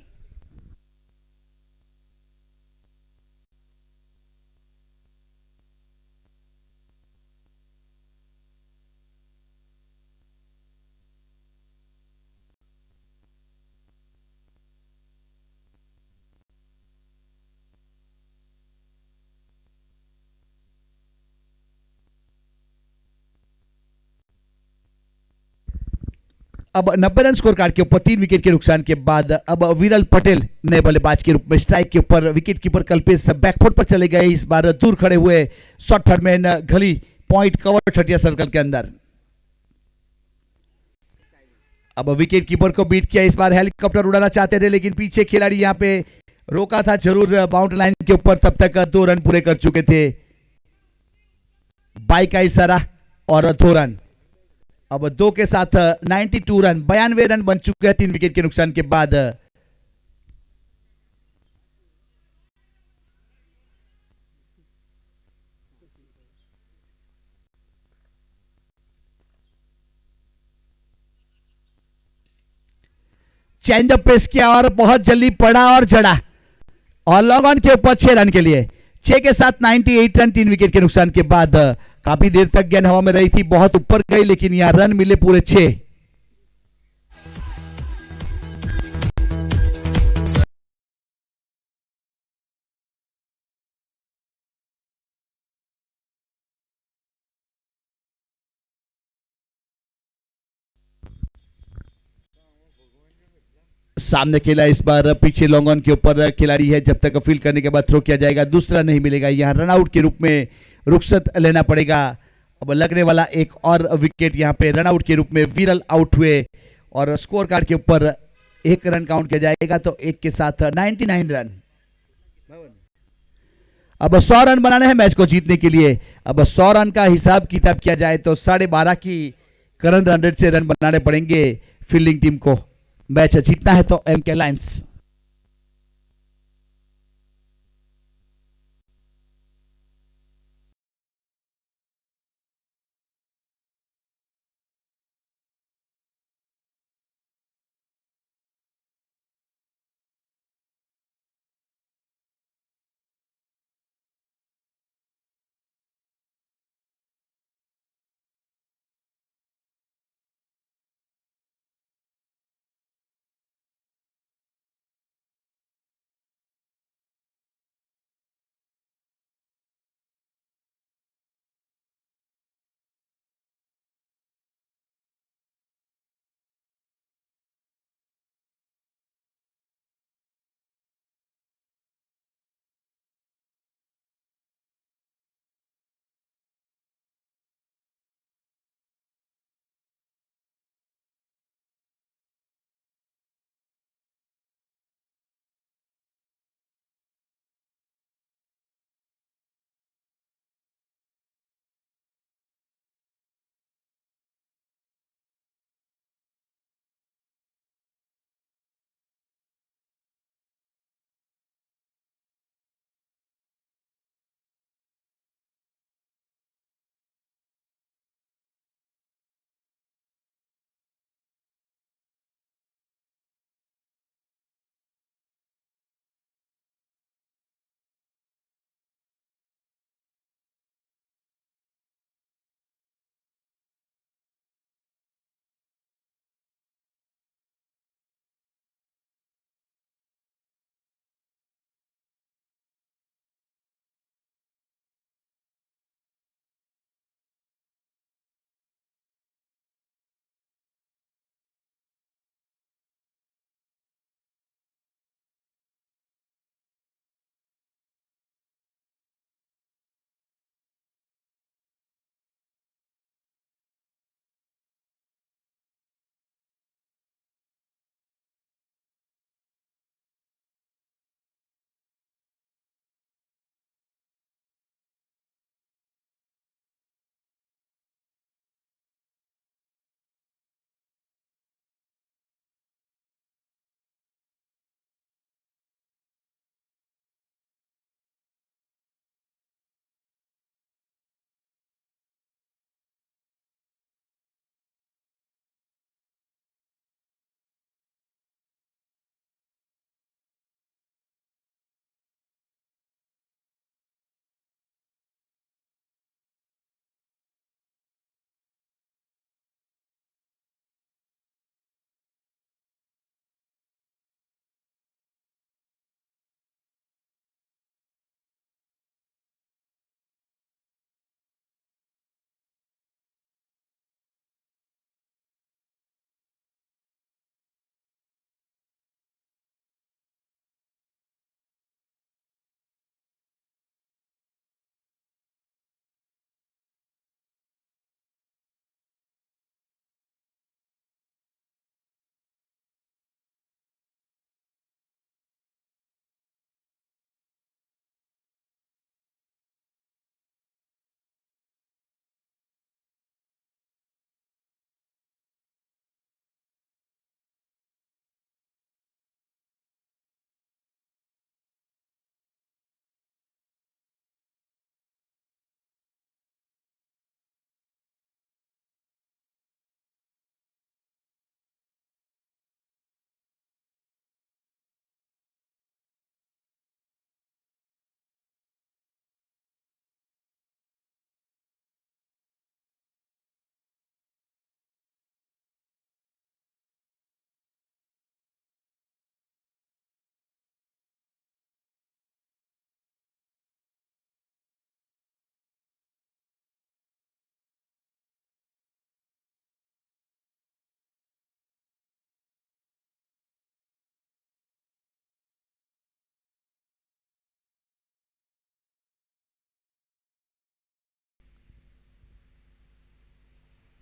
S1: अब 90 रन स्कोर कार्ड के ऊपर 3 विकेट के नुकसान के बाद अब विरल पटेल नए बल्लेबाज के रूप में स्ट्राइक के ऊपर। विकेट कीपर कल्पेश बैकफुट पर चले गए। इस बार दूर खड़े हुए short third man gully point cover 30 circle के अंदर। अब विकेट कीपर को बीट किया। इस बार हेलीकॉप्टर उड़ाना चाहते थे लेकिन पीछे खिलाड़ी यहां पे रोका था जरूर बाउंड्री लाइन के ऊपर। तब तक 2 रन पूरे कर चुके थे। बाई का इशारा और 2 रन। अब 2 के साथ 92 रन 92 रन बन चुके हैं 3 विकेट के नुकसान के बाद। चेंज अप पेश किया और बहुत जल्दी पड़ा और जड़ा और लॉग ऑन के ऊपर 6 रन के लिए। 6 के साथ 98 रन 3 विकेट के नुकसान के बाद। काफी देर तक गेंद हवा में रही थी, बहुत ऊपर गई, लेकिन यहां रन मिले पूरे 6। सामने खेला इस बार पीछे लॉन्ग ऑन के ऊपर खिलाड़ी है। जब तक फील्ड करने के बाद थ्रो किया जाएगा दूसरा नहीं मिलेगा। यहां रन आउट के रूप में रुखसत लेना पड़ेगा। अब लगने वाला एक और विकेट यहां पे रन आउट के रूप में विरल आउट हुए और स्कोर कार्ड के ऊपर 1 रन काउंट किया जाएगा तो 1 के साथ 99 रन। अब 100 रन बनाने हैं मैच को जीतने के लिए। अब 100 रन का हिसाब किताब किया जाए तो 12.5 की करंट रन रेट से रन बनाने पड़ेंगे फील्डिंग टीम को मैच जीतना है तो एमके लायंस।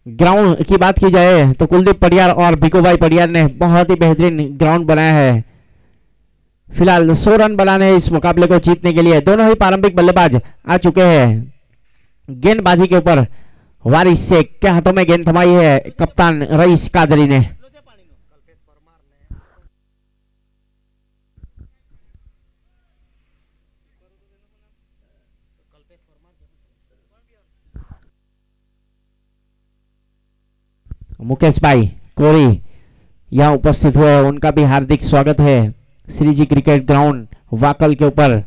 S2: ग्राउंड की बात की जाए तो कुलदीप पडियार और भिकू भाई पडियार ने बहुत ही बेहतरीन ग्राउंड बनाया है। फिलहाल 100 रन बनाने इस मुकाबले को जीतने के लिए दोनों ही प्रारंभिक बल्लेबाज आ चुके हैं। गेंदबाजी के ऊपर वारिस शेख के हाथों में गेंद थमाई है कप्तान रईस कादरी ने। मुकेश भाई कोरी यहाँ उपस्थित हुए, उनका भी हार्दिक स्वागत है श्रीजी क्रिकेट ग्राउंड वाकल के ऊपर।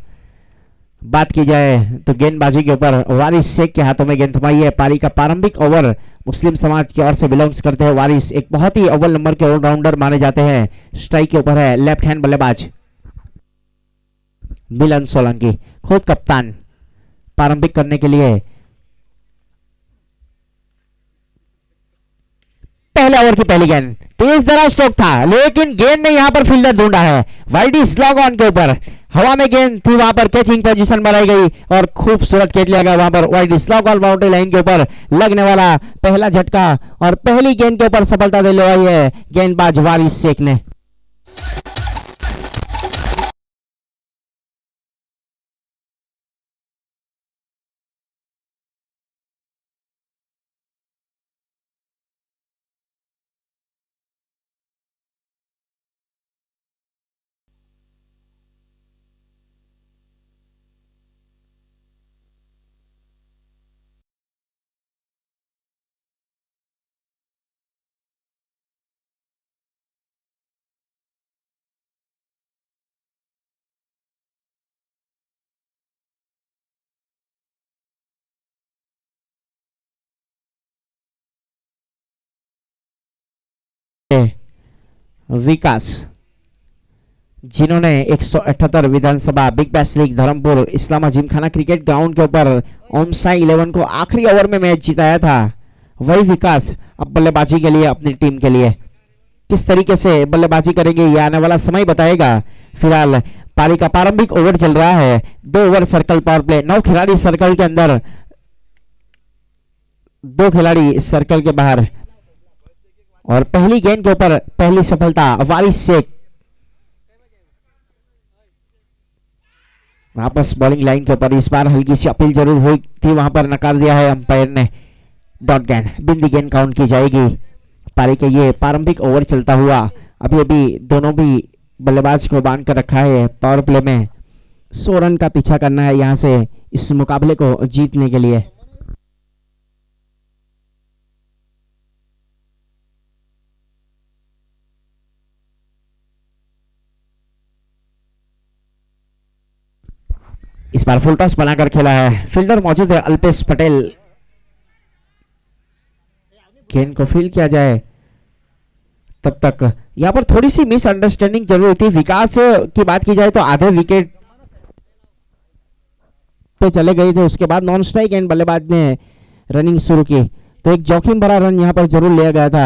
S2: बात की जाए तो गेंदबाजी के ऊपर वारिस शेख के हाथों में गेंद थमाई है। पारी का प्रारंभिक ओवर मुस्लिम समाज की ओर से बिलोंग्स करते हैं वारिस, एक बहुत ही अव्वल नंबर के ऑलराउंडर माने जाते हैं। स्ट्राइक के ऊपर है लेफ्ट हैंड बल्लेबाज मिलन सोलंकी, खुद कप्तान प्रारंभिक करने के लिए। पहले ओवर की पहली गेंद तेज दरा स्ट्रोक था, लेकिन गेंद ने यहां पर फील्डर ढूंढा है। वाइडी स्लॉग ऑन के ऊपर हवा में गेंद थी, वहां पर कैचिंग पोजीशन बनाई गई और खूबसूरत कैच लिया गया। वहां पर वाइडी स्लॉग ऑन बाउंड्री लाइन के ऊपर लगने वाला पहला झटका और पहली गेंद के ऊपर सफलता दिलवाई है गेंदबाज वारिस शेख ने। विकास जिन्होंने 178 विधानसभा बिग बैश लीग धर्मपुर इस्लामा जिमखाना क्रिकेट ग्राउंड के ऊपर ओम साई 11 को आखिरी ओवर में मैच जिताया था, वही विकास अब बल्लेबाजी के लिए अपनी टीम के लिए किस तरीके से बल्लेबाजी करेंगे ये आने वाला समय बताएगा। फिलहाल पारी का प्रारंभिक ओवर चल रहा है, 2 ओवर सर्कल पावर प्ले, 9 खिलाड़ी सर्कल के अंदर, 2 खिलाड़ी सर्कल के बाहर और पहली गेंद के ऊपर पहली सफलता वारिस शेख। वापस बॉलिंग लाइन के ऊपर इस बार हल्की सी अपील जरूर हुई थी, वहां पर नकार दिया है अंपायर ने। डॉट गेंद, बिंदी गेंद काउंट की जाएगी। पारी के ये प्रारंभिक ओवर चलता हुआ अभी अभी दोनों भी बल्लेबाज को बांध कर रखा है। पावर प्ले में 100 रन का पीछा करना है यहां से इस मुकाबले को जीतने के लिए। इस बार फुल टॉस बनाकर खेला है, फील्डर मौजूद है अल्पेश पटेल। गेंद को फील्ड किया जाए तब तक यहां पर थोड़ी सी मिसअंडरस्टैंडिंग जरूर हुई थी। विकास की बात की जाए तो आधे विकेट पे चले गए थे, उसके बाद नॉन स्ट्राइक एंड बल्लेबाज ने रनिंग शुरू की तो एक जोखिम भरा रन यहां पर जरूर लिया गया था।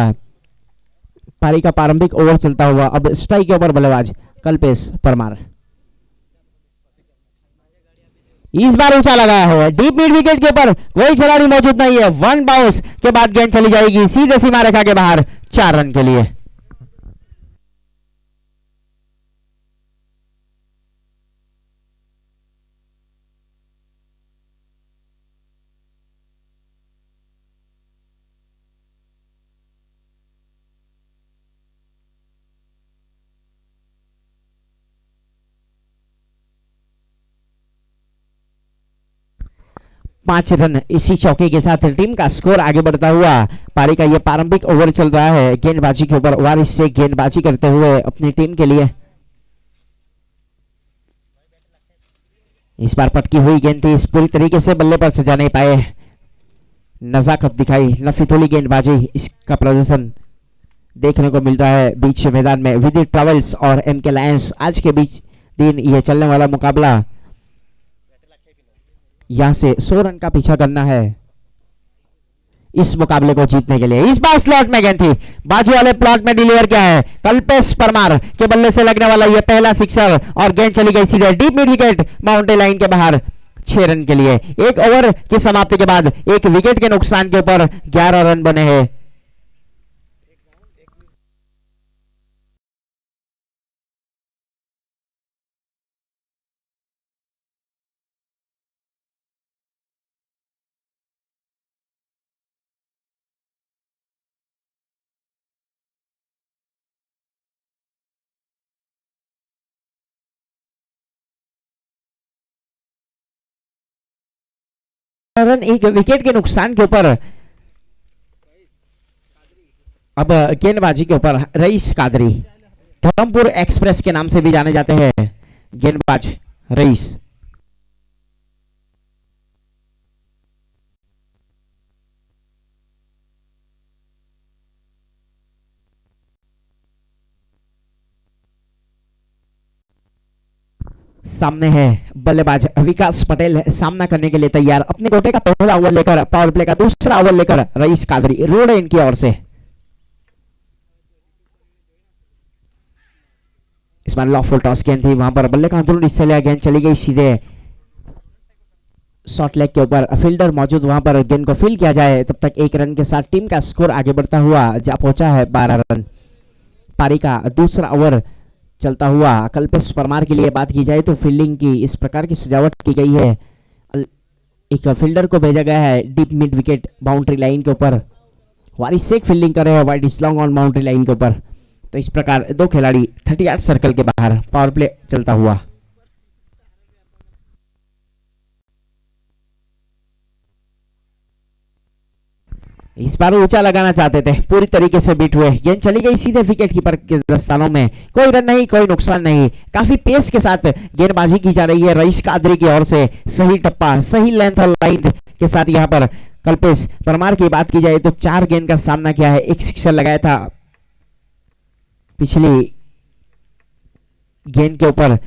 S2: पारी का प्रारंभिक ओवर चलता हुआ अब स्ट्राइक के ऊपर बल्लेबाज कल्पेश परमार। इस बार ऊंचा लगाया हुआ है, डीप मिड विकेट के ऊपर कोई खिलाड़ी मौजूद नहीं है। 1 बाउंस के बाद गेंद चली जाएगी सीधे सीमा रेखा के बाहर 4 रन के लिए। पांच रन इसी चौके के साथ टीम का स्कोर आगे बढ़ता हुआ पारी का यह प्रारंभिक ओवर चल रहा है। गेंदबाजी के ऊपर वारिस से गेंदबाजी करते हुए अपनी टीम के लिए। इस बार पटकी हुई गेंद थी, इस पूरी तरीके से बल्ले पर सजा नहीं पाए, नजाकत दिखाई, नफीतुली गेंदबाजी, इसका प्रदर्शन देखने को मिलता है बीच मैदान में। विदित ट्रेवल्स और एमके लायंस आज के बीच दिन यह चलने वाला मुकाबला, यहां से 100 रन का पीछा करना है इस मुकाबले को जीतने के लिए। इस बार स्लॉट में गेंद थी, बाजू वाले प्लॉट में डिलीवर किया है कल्पेश परमार के बल्ले से लगने वाला यह पहला सिक्सर और गेंद चली गई सीधे deep mid wicket boundary line के बाहर 6 रन के लिए। एक ओवर की समाप्ति के बाद एक विकेट के नुकसान के ऊपर 11 रन बने हैं। रन एक विकेट के नुकसान के ऊपर। अब गेंदबाजी के ऊपर रईस कादरी, धर्मपुर एक्सप्रेस के नाम से भी जाने जाते हैं गेंदबाज रईस। सामने है बल्लेबाज विकास पटेल, सामना करने के लिए तैयार। अपने कोटे का पहला ओवर लेकर, पावर प्ले का दूसरा ओवर लेकर रईस कादरी रोड इन की ओर से। इस बार लॉफुल टॉस गेंद थी, वहां पर बल्ले का अंदरूनी हिस्से लिया, गेंद चली गई सीधे शॉर्ट लेग के ऊपर। फील्डर मौजूद, वहां पर गेंद को फील्ड किया जाए। तब तक एक रन के साथ टीम का स्कोर आगे बढ़ता हुआ जा पहुंचा है 12 रन। पारी का दूसरा ओवर चलता हुआ कल्पेश परमार के लिए बात की जाए तो फील्डिंग की इस प्रकार की सजावट की गई है। एक फील्डर को भेजा गया है deep mid wicket boundary line के ऊपर। वारिस शेख फील्डिंग कर रहे हैं wide is long on boundary line के ऊपर। तो इस प्रकार दो खिलाड़ी 38 सर्कल के बाहर, पावर प्ले चलता हुआ। इस बार ऊंचा लगाना चाहते थे, पूरी तरीके से बीट हुए, गेंद चली गई सीधे विकेट कीपर के दस्तानों में। कोई रन नहीं, कोई नुकसान नहीं। काफी पेस के साथ गेंदबाजी की जा रही है रईस कादरी की ओर से। सही टप्पा, सही लेंथ और लाइन के साथ यहाँ पर कल्पेश परमार की बात की जाए तो 4 गेंद का सामना किया है, एक सिक्सर लगाया था पिछली गेंद के ऊपर।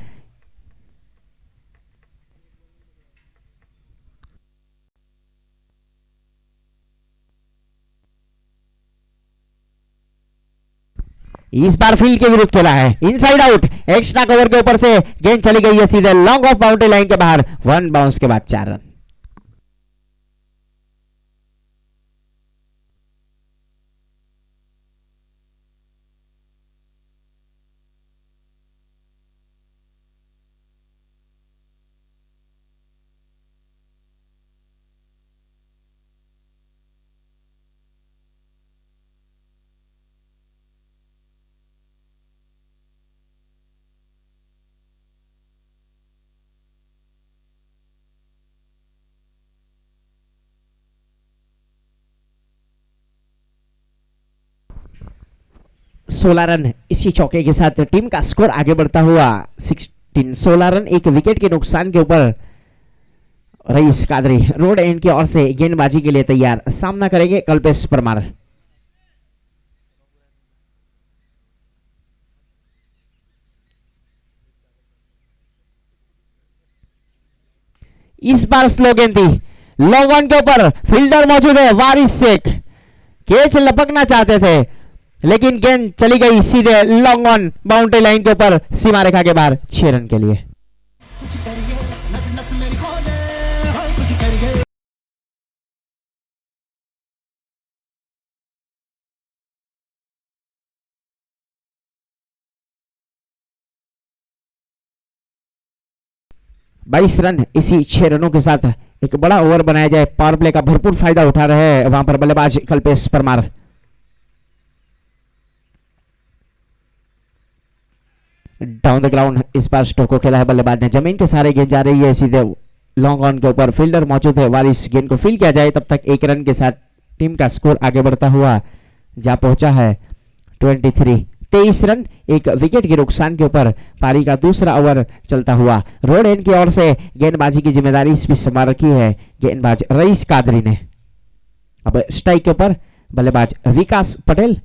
S2: इस बार फील्ड के विरुद्ध खेला है, इनसाइड आउट, एक्स्ट्रा कवर के ऊपर से गेंद चली गई है सीधे लॉन्ग ऑफ बाउंड्री लाइन के बाहर। 1 बाउंस के बाद 4 रन। सोलह रन इसी चौके के साथ टीम का स्कोर आगे बढ़ता हुआ 16 रन एक विकेट के नुकसान के ऊपर। रईस कादरी रोड एंड की ओर से गेंदबाजी के लिए तैयार, सामना करेंगे कल्पेश परमार। इस बार स्लो गेंद थी, लॉन्ग ऑन के ऊपर फील्डर मौजूद है वारिस शेख, कैच लपकना चाहते थे लेकिन गेंद चली गई सीधे लॉन्ग ऑन बाउंड्री लाइन के ऊपर, सीमा रेखा के बाहर। 6 रन के लिए। बाईस रन इसी 6 रनों के साथ एक बड़ा ओवर बनाया जाए। पावर प्ले का भरपूर फायदा उठा रहे हैं वहां पर बल्लेबाज Kalpesh Parmar. Down the ground इस बार स्ट्रोक को खेला है बल्लेबाज ने, जमीन के सहारे गेंद जा रही है सीधे लॉन्ग ऑन के ऊपर। फील्डर मौजूद है वारिस, गेंद को फील्ड किया जाए। तब तक 1 रन के साथ टीम का स्कोर आगे बढ़ता हुआ जा पहुंचा है 23 रन एक विकेट के नुकसान के ऊपर। पारी का दूसरा ओवर चलता हुआ रोड एंड की ओर से गेंदबाजी की जिम्मेदारी इस बीच संभाल रखी है गेंदबाज रईस कादरी ने। अब स्ट्राइक के ऊपर बल्लेबाज विकास पटेल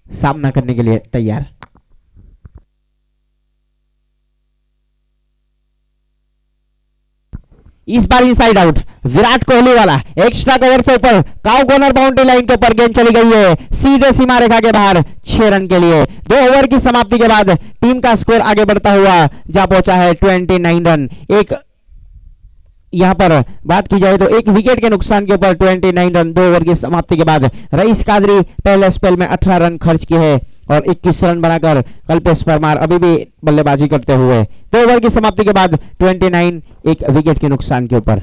S2: सामना करने के लिए तैयार। इस बार इनसाइड आउट, विराट कोहली वाला एक्स्ट्रा कवर से ऊपर काउ कॉर्नर बाउंड्री लाइन के ऊपर गेंद चली गई है सीधे सीमा रेखा के बाहर। 6 रन के लिए 2 ओवर की समाप्ति के बाद टीम का स्कोर आगे बढ़ता हुआ जा पहुंचा है 29 रन। एक यहाँ पर बात की जाए तो एक विकेट के नुकसान के ऊपर 29 रन 2 ओवर की समाप्ति के बाद रईस कादरी पहले स्पेल में 18 रन खर्च किए हैं और 21 रन बनाकर कल्पेश परमार अभी भी बल्लेबाजी करते हुए 2 ओवर की समाप्ति के बाद 29 एक विकेट के नुकसान के ऊपर।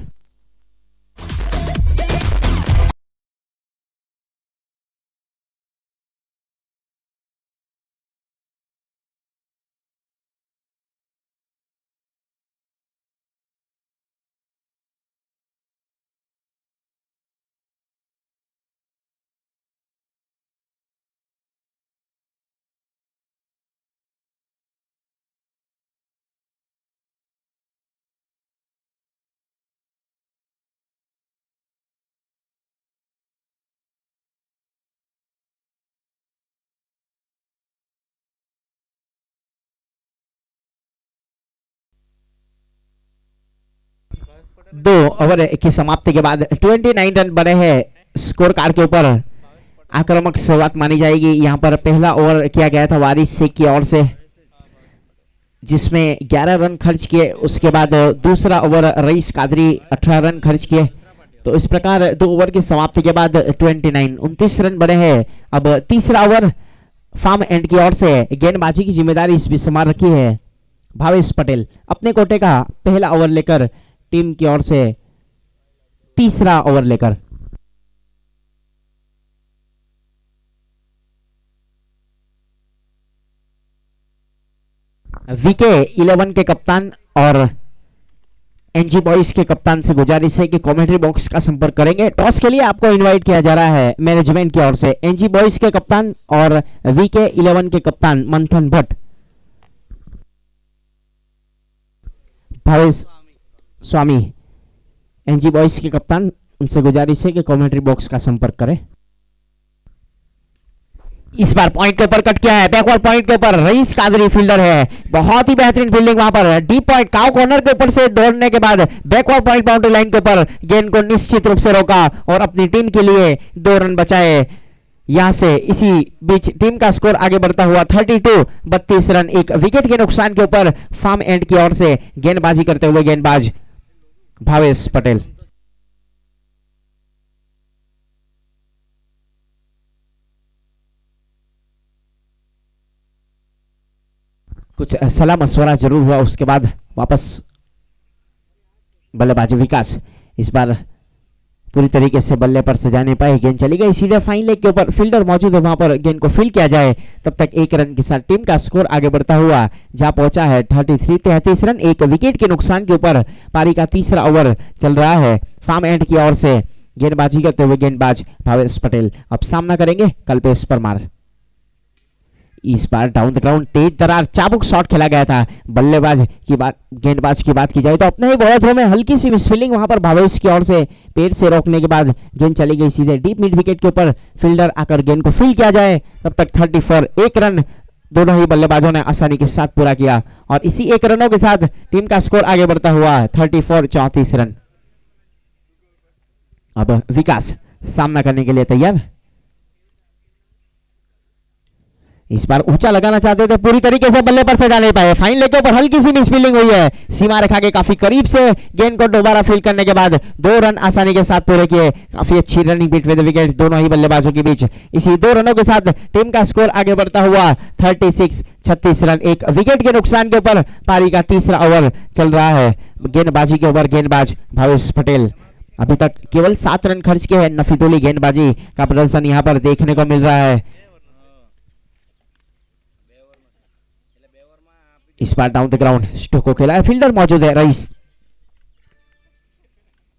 S2: दो ओवर की समाप्ति के बाद 29 रन बने हैं स्कोर कार्ड के ऊपर। आक्रामक शुरुआत मानी जाएगी। यहाँ पर पहला ओवर किया गया था वारिस शेख की ओर से, जिसमें 11 रन खर्च किए। उसके बाद दूसरा ओवर रईस कादरी 18 रन खर्च किए। तो इस प्रकार 2 ओवर की समाप्ति के बाद 29 रन बने हैं। अब तीसरा ओवर फार्म एंड की ओर से गेंदबाजी की जिम्मेदारी इस बीच संभाल रखी है भावेश पटेल। अपने कोटे का पहला ओवर लेकर टीम की ओर से तीसरा ओवर लेकर। वीके 11 के कप्तान और एनजी बॉयज के कप्तान से गुजारिश है कि कमेंट्री बॉक्स का संपर्क करेंगे। टॉस के लिए आपको इनवाइट किया जा रहा है मैनेजमेंट की ओर से। एनजी बॉयज के कप्तान और वीके 11 के कप्तान मंथन भट्ट, भावेश स्वामी एनजी बॉयज के कप्तान, उनसे गुजारिश है कि कमेंट्री बॉक्स का संपर्क करें। इस बार पॉइंट के ऊपर कट किया है, बैकवर्ड पॉइंट के ऊपर रईस कादरी फील्डर है, बहुत ही बेहतरीन फील्डिंग वहां पर। डीप पॉइंट काउ कॉर्नर के ऊपर से दौड़ने के बाद बैकवर्ड पॉइंट बाउंड्री लाइन के ऊपर गेंद को निश्चित रूप से रोका और अपनी टीम के लिए 2 रन बचाए। यहां से इसी बीच टीम का स्कोर आगे बढ़ता हुआ 32 रन एक विकेट के नुकसान के ऊपर फार्म एंड की ओर से गेंदबाजी करते हुए गेंदबाज भावेश पटेल। कुछ सलाह मशवरा जरूर हुआ, उसके बाद वापस बल्लेबाज विकास इस बार पूरी तरीके से बल्ले पर सजा नहीं पाए। गेंद चली गई सीधे फाइन लेग के ऊपर, फील्डर मौजूद है वहां पर, गेंद को फील्ड किया जाए। तब तक 1 रन के साथ टीम का स्कोर आगे बढ़ता हुआ जहां पहुंचा है 33 रन एक विकेट के नुकसान के ऊपर। पारी का तीसरा ओवर चल रहा है। फार्म एंड की ओर से गेंदबाजी करते हुए गेंदबाज भावेश पटेल अब सामना करेंगे कल्पेश परमार। इस बार डाउन द ग्राउंड तेज दरार चाबुक शॉट खेला गया था। बल्लेबाज की बात गेंदबाज की बात की जाए तो अपने ही बॉलर थ्रो में हल्की सी मिसफील्डिंग वहां पर भावेश की ओर से पैर से रोकने के बाद गेंद चली गई सीधे डीप मिड विकेट के ऊपर। फील्डर आकर गेंद को फील्ड किया जाए। तब तक 34 1 रन दोनों ही बल्लेबाजों ने आसानी के साथ पूरा किया और इसी 1 रनों के साथ टीम का स्कोर आगे बढ़ता हुआ 34 रन। अब विकास सामना करने के लिए तैयार। इस बार ऊंचा लगाना चाहते थे, पूरी तरीके से बल्ले पर सजा नहीं पाए। फाइन लेग के ऊपर हल्की सी मिसफील्डिंग हुई है। सीमा रेखा के काफी करीब से गेंद को दोबारा फील्ड करने के बाद 2 रन आसानी के साथ पूरे किए। काफी अच्छी रनिंग बिटवीन द विकेट दोनों ही बल्लेबाजों के बीच। इसी 2 रनों के साथ टीम का स्कोर आगे बढ़ता हुआ 36 रन एक विकेट के नुकसान के ऊपर। पारी का तीसरा ओवर चल रहा है। गेंदबाजी के ओवर गेंदबाज भावेश पटेल अभी तक केवल 7 रन खर्च किए हैं। नफीतुली गेंदबाजी का प्रदर्शन यहाँ पर देखने को मिल रहा है। इस बार डाउन द ग्राउंड स्ट्रोक को खेला है, फील्डर मौजूद है रईस,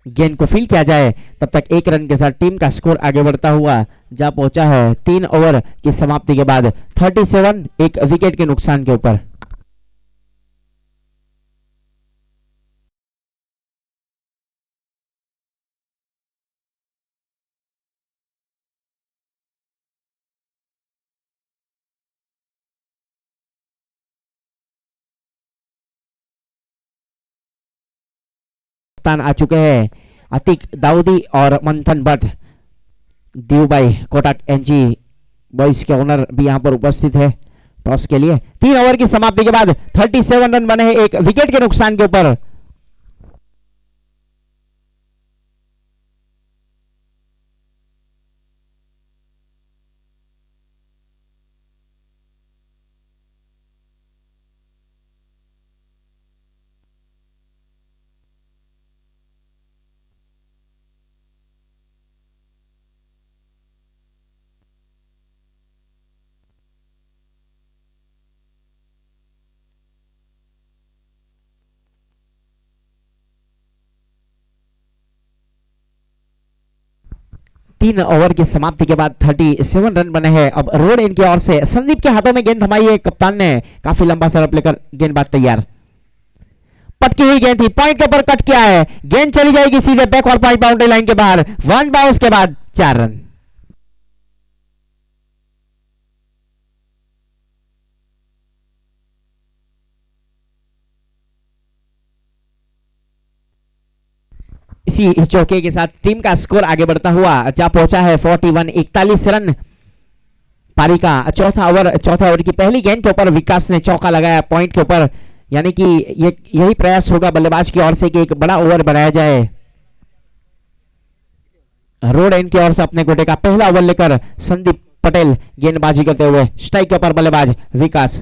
S2: गेंद को फील्ड किया जाए। तब तक 1 रन के साथ टीम का स्कोर आगे बढ़ता हुआ जा पहुंचा है 3 ओवर की समाप्ति के बाद 37 एक विकेट के नुकसान के ऊपर। कप्तान आ चुके हैं अतीक दाऊदी और मंथन भट्ट। दीवबाई कोटक एनजी बॉयज के ओनर भी यहां पर उपस्थित है टॉस के लिए। 3 ओवर की समाप्ति के बाद 37 रन बने हैं एक विकेट के नुकसान के ऊपर। 3 ओवर की समाप्ति के बाद 37 रन बने हैं। अब रोड इन की ओर से संदीप के हाथों में गेंद थमाई है, कप्तान ने काफी लंबा सरप लेकर गेंदबाज तैयार। पटकी हुई गेंद थी, पॉइंट के ऊपर कट किया है, गेंद चली जाएगी सीधे बैक और पॉइंट बाउंड्री लाइन के बाहर। 1 बाउंस के बाद 4 रन। इसी चौके के साथ टीम का स्कोर आगे बढ़ता हुआ जा पहुंचा है 41 रन। पारी का चौथा ओवर की पहली गेंद के ऊपर विकास ने चौका लगाया पॉइंट के ऊपर, यानी कि यही प्रयास होगा बल्लेबाज की ओर से कि एक बड़ा ओवर बनाया जाए। रोड एंड की ओर से अपने गोटे का पहला ओवर लेकर संदीप पटेल गेंदबाजी करते हुए। स्ट्राइक के ऊपर बल्लेबाज विकास,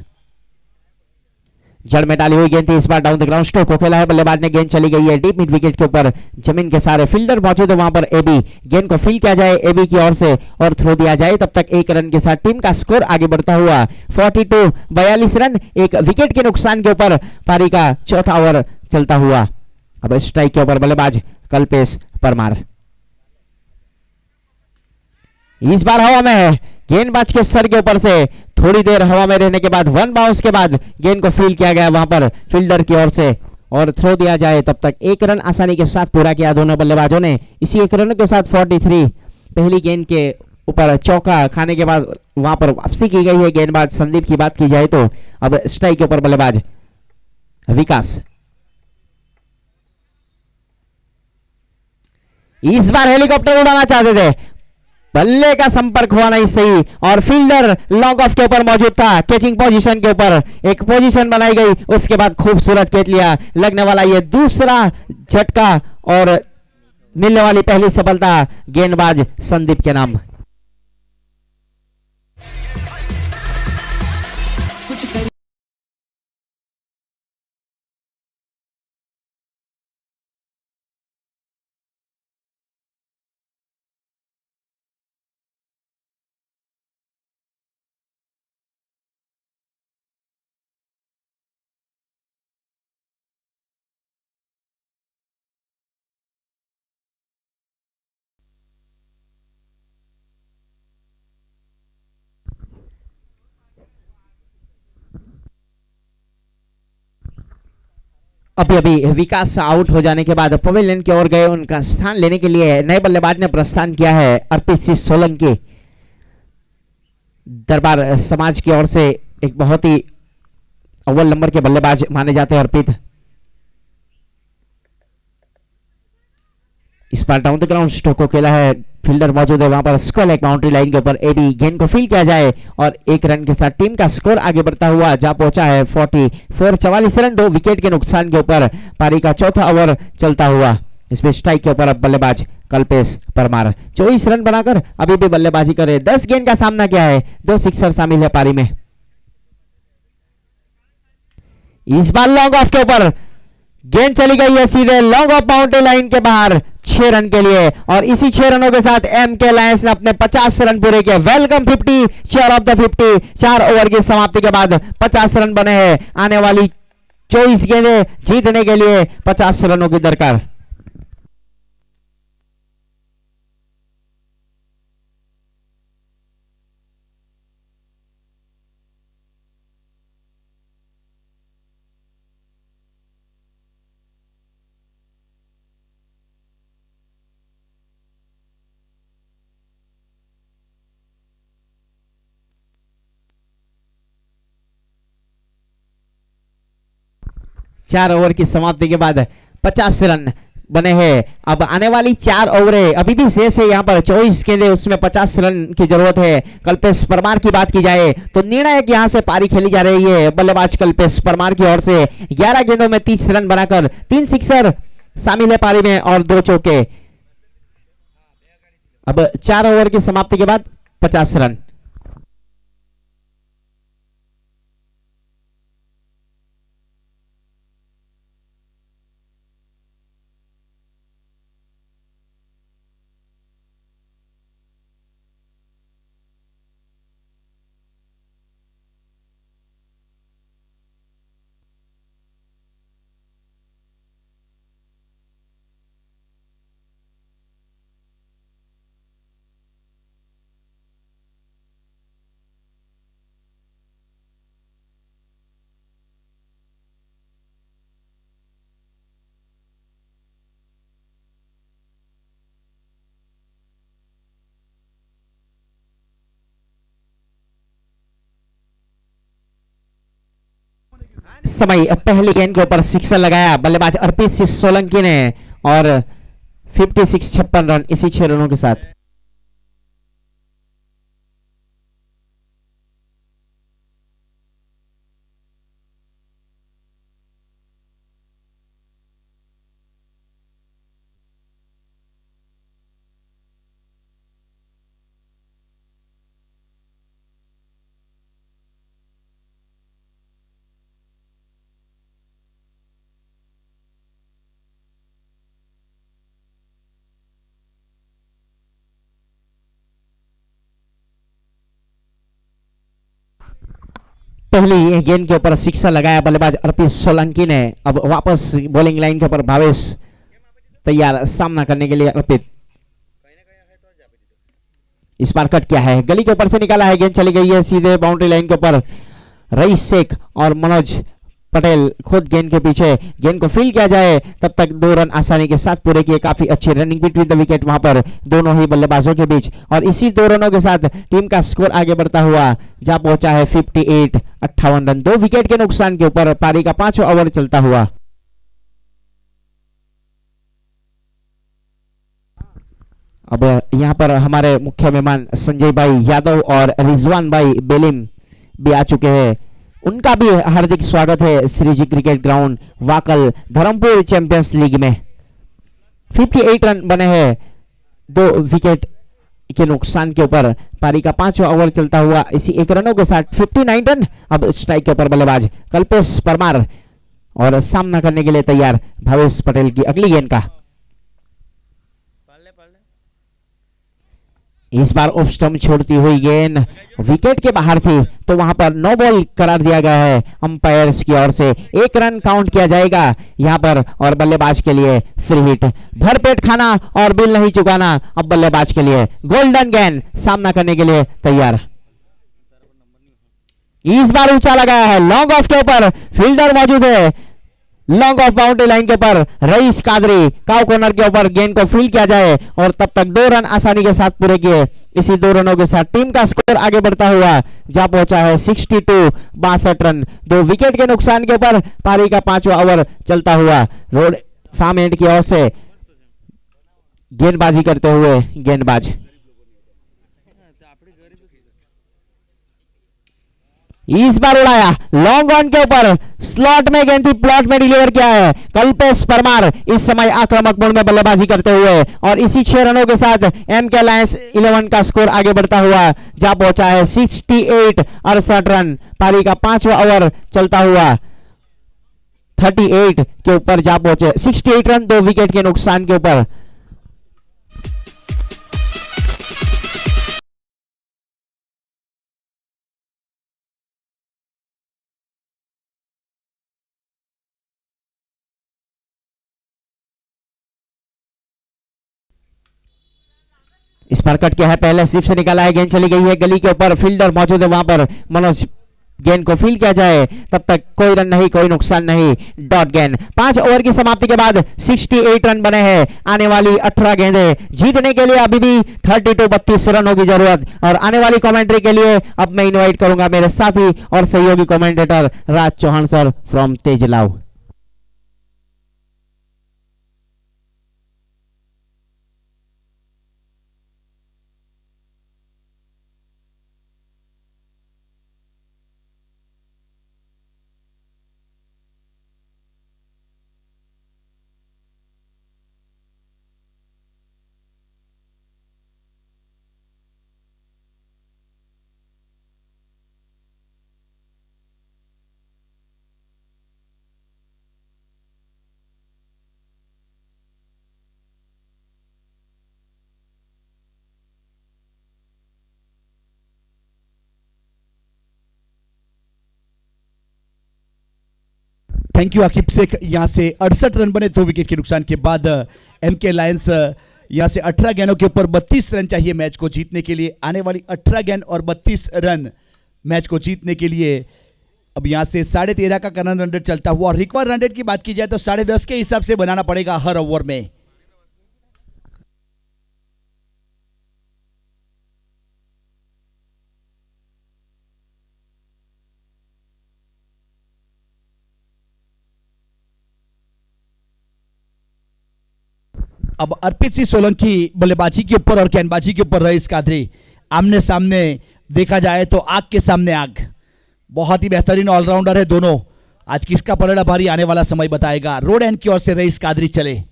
S2: जड़ में डाली हुई गेंद थी, इस बार डाउन द ग्राउंड स्ट्रोक को खेला है, बल्लेबाज ने गेंद चली गई है डीप मिड विकेट के ऊपर, जमीन के सारे फील्डर मौजूद है वहां पर। एबी गेंद को फील्ड किया जाए एबी की ओर से और थ्रो दिया जाए, तब तक 1 रन के साथ टीम का स्कोर आगे बढ़ता हुआ 42 रन, 1 विकेट के नुकसान के ऊपर पारी का चौथा ओवर चलता हुआ। अब स्ट्राइक के ऊपर बल्लेबाज कल्पेश परमार, इस बार हवा में है, गेंदबाज के सर के ऊपर से थोड़ी देर हवा में रहने के बाद 1 बाउंस के बाद गेंद को फील्ड किया गया वहां पर फील्डर की ओर से और थ्रो दिया जाए, तब तक 1 रन आसानी के साथ पूरा किया दोनों बल्लेबाजों ने। इसी 1 रन के साथ 43 पहली गेंद के ऊपर चौका खाने के बाद वहां पर वापसी की गई है गेंदबाज संदीप की बात की जाए तो। अब स्ट्राइक के ऊपर बल्लेबाज विकास, इस बार हेलीकॉप्टर उड़ाना चाहते थे, बल्ले का संपर्क हुआ नहीं सही और फील्डर लॉन्ग ऑफ के ऊपर मौजूद था। कैचिंग पोजीशन के ऊपर एक पोजीशन बनाई गई, उसके बाद खूबसूरत कैच लिया, लगने वाला ये दूसरा झटका और मिलने वाली पहली सफलता गेंदबाज संदीप के नाम। अभी अभी विकास आउट हो जाने के बाद पवेलियन की ओर गए, उनका स्थान लेने के लिए नए बल्लेबाज ने प्रस्थान किया है अर्पित सिंह सोलंकी। दरबार समाज की ओर से एक बहुत ही अव्वल नंबर के बल्लेबाज माने जाते हैं अर्पित। इस बार डाउन द ग्राउंड स्ट्रोक को खेला है, फील्डर मौजूद है वहां पर स्क्वायर लेग बाउंड्री लाइन के ऊपर। एडी गेंद को फील्ड किया जाए और 1 रन के साथ टीम का स्कोर आगे बढ़ता हुआ जा पहुंचा है 44 रन, 2 विकेट के नुकसान के ऊपर पारी का चौथा ओवर चलता हुआ। इसमें स्ट्राइक के ऊपर अब बल्लेबाज कल्पेश परमार 24 रन बनाकर अभी भी बल्लेबाजी करे। 10 गेंद का सामना किया है, 2 सिक्सर शामिल है पारी में। इस बार लॉन्ग ऑफ के ऊपर गेंद चली गई है सीधे लॉन्ग ऑफ बाउंड्री लाइन के बाहर 6 रन के लिए और इसी 6 रनों के साथ एम के लायंस ने अपने 50 रन पूरे किए। Welcome 50, chair of the 50। 4 over की समाप्ति के बाद 50 रन बने हैं। आने वाली 24 गेंदें जीतने के लिए 50 रनों की दरकार। चार ओवर की समाप्ति के बाद 50 रन बने हैं। अब आने वाली 4 ओवरें अभी भी शेष है, यहाँ पर 24 गेंदें, उसमें 50 रन की जरूरत है। कल्पेश परमार की बात की जाए तो निर्णायक यहाँ से पारी खेली जा रही है बल्लेबाज कल्पेश परमार की ओर से। 11 गेंदों में 30 रन बनाकर 3 सिक्सर शामिल है पारी में और 2 चौके। अब 4 ओवर की समाप्ति के बाद 50 रन। समय पहली गेंद के ऊपर सिक्सर लगाया बल्लेबाज अर्पित सिंह सोलंकी ने और 56 रन इसी 6 रनों के साथ। पहली गेंद के ऊपर सिक्सर लगाया बल्लेबाज अर्पित सोलंकी ने। अब वापस बॉलिंग लाइन के ऊपर भावेश तैयार सामना करने के लिए। अर्पित इस बार कट किया है, गली के ऊपर से निकाला है, गेंद चली गई है सीधे बाउंड्री लाइन के ऊपर। रईस शेख और मनोज पटेल खुद गेंद के पीछे, गेंद को फील किया जाए तब तक 2 रन आसानी के साथ पूरे किए। काफी अच्छी रनिंग बिटवीन द विकेट वहां पर दोनों ही बल्लेबाजों के बीच, और इसी 2 रनों के साथ टीम का स्कोर आगे बढ़ता हुआ जा पहुंचा है 58 रन। 2 विकेट के नुकसान के ऊपर पारी का 5वां ओवर चलता हुआ। अब यहां पर हमारे मुख्य मेहमान संजय भाई यादव और रिजवान भाई बेलिम भी आ चुके हैं, उनका भी हार्दिक स्वागत है Shriji cricket ground Wakal Dharampur champions league में। 58 रन बने हैं 2 विकेट के नुकसान के ऊपर, पारी का 5वां ओवर चलता हुआ इसी 1 रनों के साथ 59 रन। अब स्ट्राइक के ऊपर बल्लेबाज कल्पेश परमार और सामना करने के लिए तैयार भावेश पटेल की अगली गेंद का। इस बार ऑफ स्टंप छोड़ती हुई गेंद विकेट के बाहर थी, तो वहां पर नो बॉल करार दिया गया है अंपायर्स की ओर से। 1 रन काउंट किया जाएगा यहां पर, और बल्लेबाज के लिए फ्री हिट। भरपेट खाना और बिल नहीं चुकाना अब बल्लेबाज के लिए। गोल्डन गेंद सामना करने के लिए तैयार। इस बार ऊंचा लगाया है, लॉन्ग ऑफ के ऊपर फील्डर मौजूद है, लॉन्ग ऑफ बाउंड्री लाइन के ऊपर रईस कादरी काउ कॉर्नर के ऊपर गेंद को फील्ड किया जाए, और तब तक 2 रन आसानी के साथ पूरे किए। इसी 2 रनों के साथ टीम का स्कोर आगे बढ़ता हुआ जा पहुंचा है 62 रन। 2 विकेट के नुकसान के ऊपर पारी का 5वां ओवर चलता हुआ। रोड फार्म एंड की ओर से गेंदबाजी करते हुए गेंदबाज इस बार उड़ाया, लॉन्ग ऑन के ऊपर स्लॉट में गेंद थी, प्लॉट में डिलीवर किया है कल्पेश परमार इस समय आक्रामक मोड में बल्लेबाजी करते हुए, और इसी 6 रनों के साथ एमके लायंस 11 का स्कोर आगे बढ़ता हुआ जा पहुंचा है 68 रन। पारी का 5वां ओवर चलता हुआ 38 के ऊपर जा पहुंचे। 68 रन 2 विकेट के नुकसान के ऊपर। इस पर कट किया है, पहले स्लिप से निकाला है, गेंद चली गई है गली के ऊपर, फील्डर मौजूद है वहां पर मनोज, गेंद को फील्ड किया जाए तब तक कोई रन नहीं, कोई नुकसान नहीं, डॉट गेंद। 5 ओवर की समाप्ति के बाद 68 रन बने हैं। आने वाली 18 गेंदें जीतने के लिए अभी भी 32 रनों की जरूरत। और आने वाली कमेंट्री के लिए अब मैं इनवाइट करूंगा मेरे साथी और सहयोगी commentator Raj Chauhan sir from तेजलाव।
S1: Thank you Aqib Sheikh. यहाँ से 68 रन बने 2 विकेट के नुकसान के बाद। एमके लायंस यहाँ से 18 गेंदों के ऊपर 32 रन चाहिए मैच को जीतने के लिए। आने वाली 18 गेंद और 32 रन मैच को जीतने के लिए। अब यहाँ से 13.5 का करंट रन रेट चलता हुआ, और रिक्वायर्ड रन रेट की बात की जाए तो 10.5 के हिसाब से बनाना पड़ेगा हर ओवर में। अब अर्पित सिंह सोलंकी बल्लेबाजी के ऊपर और गेंदबाजी के ऊपर रईस कादरी आमने सामने देखा जाए तो आग के सामने आग। बहुत ही बेहतरीन ऑलराउंडर है दोनों। आज किसका पलड़ा भारी आने वाला समय बताएगा। रोड एंड की ओर से रईस कादरी चले।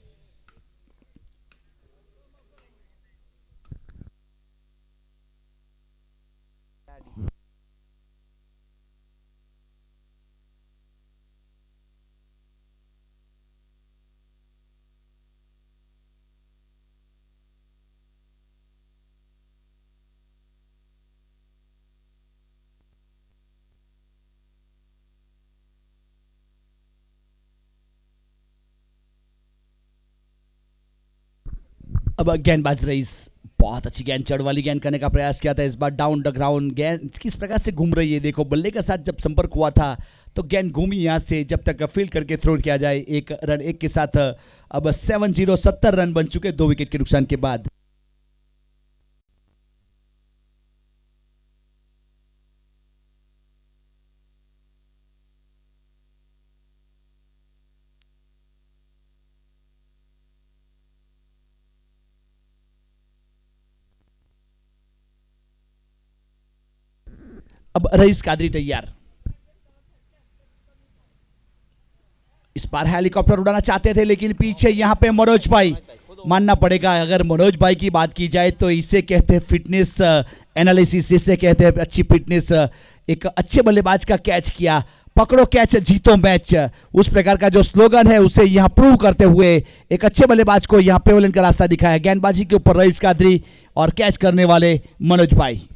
S1: अब गेंदबाज रईस बहुत अच्छी गेंद चढ़ वाली गेंद करने का प्रयास किया था। इस बार डाउन द ग्राउंड गेंद किस प्रकार से घूम रही है देखो। बल्ले के साथ जब संपर्क हुआ था तो गेंद घूमी यहां से जब तक फील्ड करके थ्रो किया जाए। एक रन एक के साथ अब 7-0 70 रन बन चुके 2 विकेट के नुकसान के बाद। अब रईस कादरी तैयार। इस बार हेलीकॉप्टर उड़ाना चाहते थे लेकिन पीछे यहां पे मनोज भाई। मानना पड़ेगा अगर मनोज भाई की बात की जाए तो इसे कहते हैं फिटनेस एनालिसिस, इसे कहते हैं अच्छी फिटनेस। एक अच्छे बल्लेबाज का कैच किया। पकड़ो कैच जीतो मैच, उस प्रकार का जो स्लोगन है उसे यहां प्रूव करते हुए एक अच्छे बल्लेबाज को यहां पेवलियन का रास्ता दिखाया। गेंदबाजी के ऊपर रईस कादरी और कैच करने वाले मनोज भाई।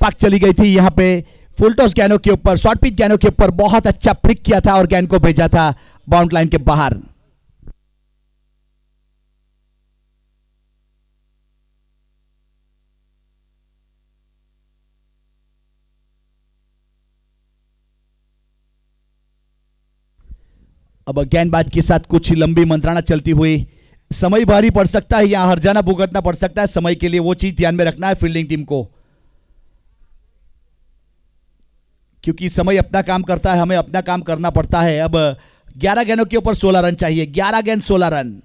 S1: पाक चली गई थी यहाँ पे फुल टॉस गेंदों के ऊपर, शॉर्ट पिच गेंदों के ऊपर बहुत अच्छा फ्लिक किया था और गेंद को भेजा था बाउंड लाइन के बाहर। अब गेंदबाज के साथ कुछ लंबी मंत्रणा चलती हुई, समय भारी पड़ सकता है, यहां हरजाना भुगतना पड़ सकता है। समय के लिए वो चीज ध्यान में रखना है फील्डिंग टीम को, क्योंकि समय अपना काम करता है, हमें अपना काम करना पड़ता है। अब 11 गेंदों के ऊपर 16 रन चाहिए, 11 गेंद 16 रन।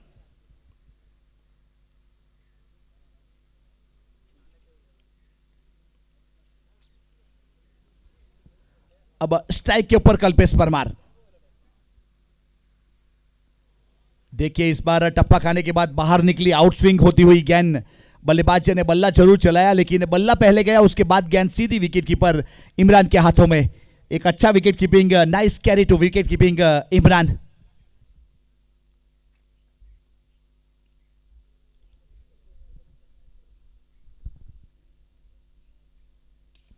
S1: अब स्ट्राइक के ऊपर कल्पेश परमार। देखिए इस बार टप्पा खाने के बाद बाहर निकली आउट स्विंग होती हुई गेंद, बल्लेबाज ने बल्ला जरूर चलाया लेकिन बल्ला पहले गया, उसके बाद गेंद सीधी विकेट कीपर इमरान के हाथों में। एक अच्छा wicket keeping, nice carry to wicket keeping Imran.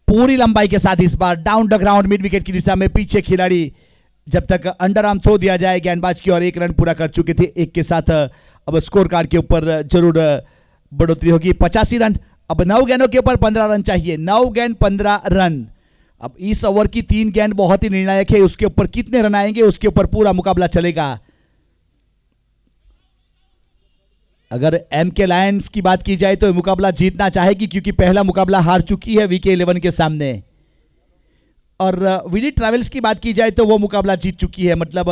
S1: पूरी लंबाई के साथ इस बार down the ground mid wicket की दिशा में, पीछे खिलाड़ी जब तक अंडर आर्म थ्रो दिया जाए गेंदबाज की, और 1 रन पूरा कर चुके थे। एक के साथ अब स्कोर कार्ड के ऊपर जरूर बढ़ोतरी होगी, 85 रन। अब 9 गेंदों के ऊपर 15 रन चाहिए, 9 गेंद 15 रन। अब इस ओवर की 3 गेंद बहुत ही निर्णायक है, उसके ऊपर कितने रन आएंगे उसके ऊपर पूरा मुकाबला चलेगा। अगर एम के लायंस की बात की जाए तो मुकाबला जीतना चाहेगी, क्योंकि पहला मुकाबला हार चुकी है वीके 11 के सामने, और वीडी ट्रैवल्स की बात की जाए तो वो मुकाबला जीत चुकी है। मतलब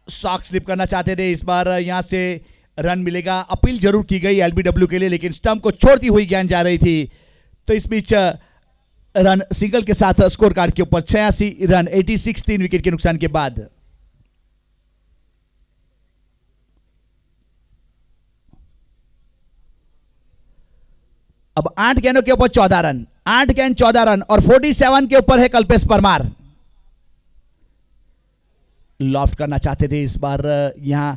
S1: शॉक स्लिप करना चाहते थे, इस बार यहां से रन मिलेगा। अपील जरूर की गई एलबीडब्ल्यू के लिए, लेकिन स्टंप को छोड़ती हुई गेंद जा रही थी, तो इस बीच रन सिंगल के साथ स्कोर कार्ड के ऊपर 86 रन, 86, 3 विकेट के नुकसान के बाद। अब 8 गेंदों के ऊपर 14 रन, 8 गेंद 14 रन, और 47 के ऊपर है कल्पेश परमार। लॉफ्ट करना चाहते थे, इस बार यहां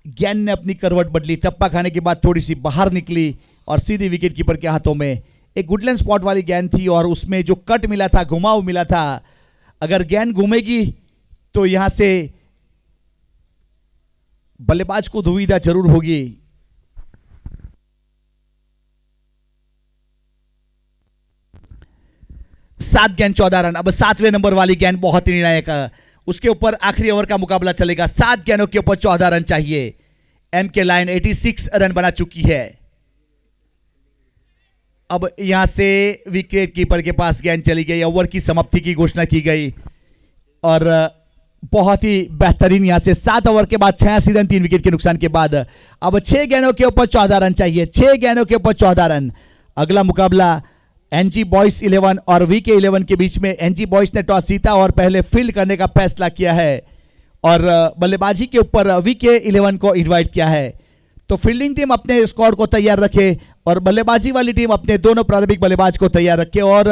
S1: गेंद ने अपनी करवट बदली, टप्पा खाने के बाद थोड़ी सी बाहर निकली और सीधी विकेट कीपर के हाथों में। एक गुडलैंड स्पॉट वाली गेंद थी और उसमें जो कट मिला था, घुमाव मिला था, अगर गेंद घूमेगी तो यहां से बल्लेबाज को दुविधा जरूर होगी। सात गेंद 14 रन। अब 7वें नंबर वाली गेंद बहुत ही निर्णायक, उसके ऊपर आखिरी ओवर का मुकाबला चलेगा। 7 गेंदों के ऊपर 14 रन चाहिए। एम के लाइन 86 रन बना चुकी है। अब यहां से विकेट कीपर के पास गेंद चली गई, ओवर की समाप्ति की घोषणा की गई, और बहुत ही बेहतरीन यहां से 7 ओवर के बाद 86 रन, 3 विकेट के नुकसान के बाद। अब 6 गेंदों के ऊपर 14 रन चाहिए, 6 गेंदों के ऊपर 14 रन। अगला मुकाबला एनजी बॉयज 11 और वीके 11 के बीच में। एनजी बॉयज ने टॉस जीता और पहले फील्ड करने का फैसला किया है, और बल्लेबाजी के ऊपर वीके 11 को इनवाइट किया है। तो फील्डिंग टीम अपने स्क्वाड को तैयार रखे और बल्लेबाजी वाली टीम अपने दोनों प्रारंभिक बल्लेबाज को तैयार रखे, और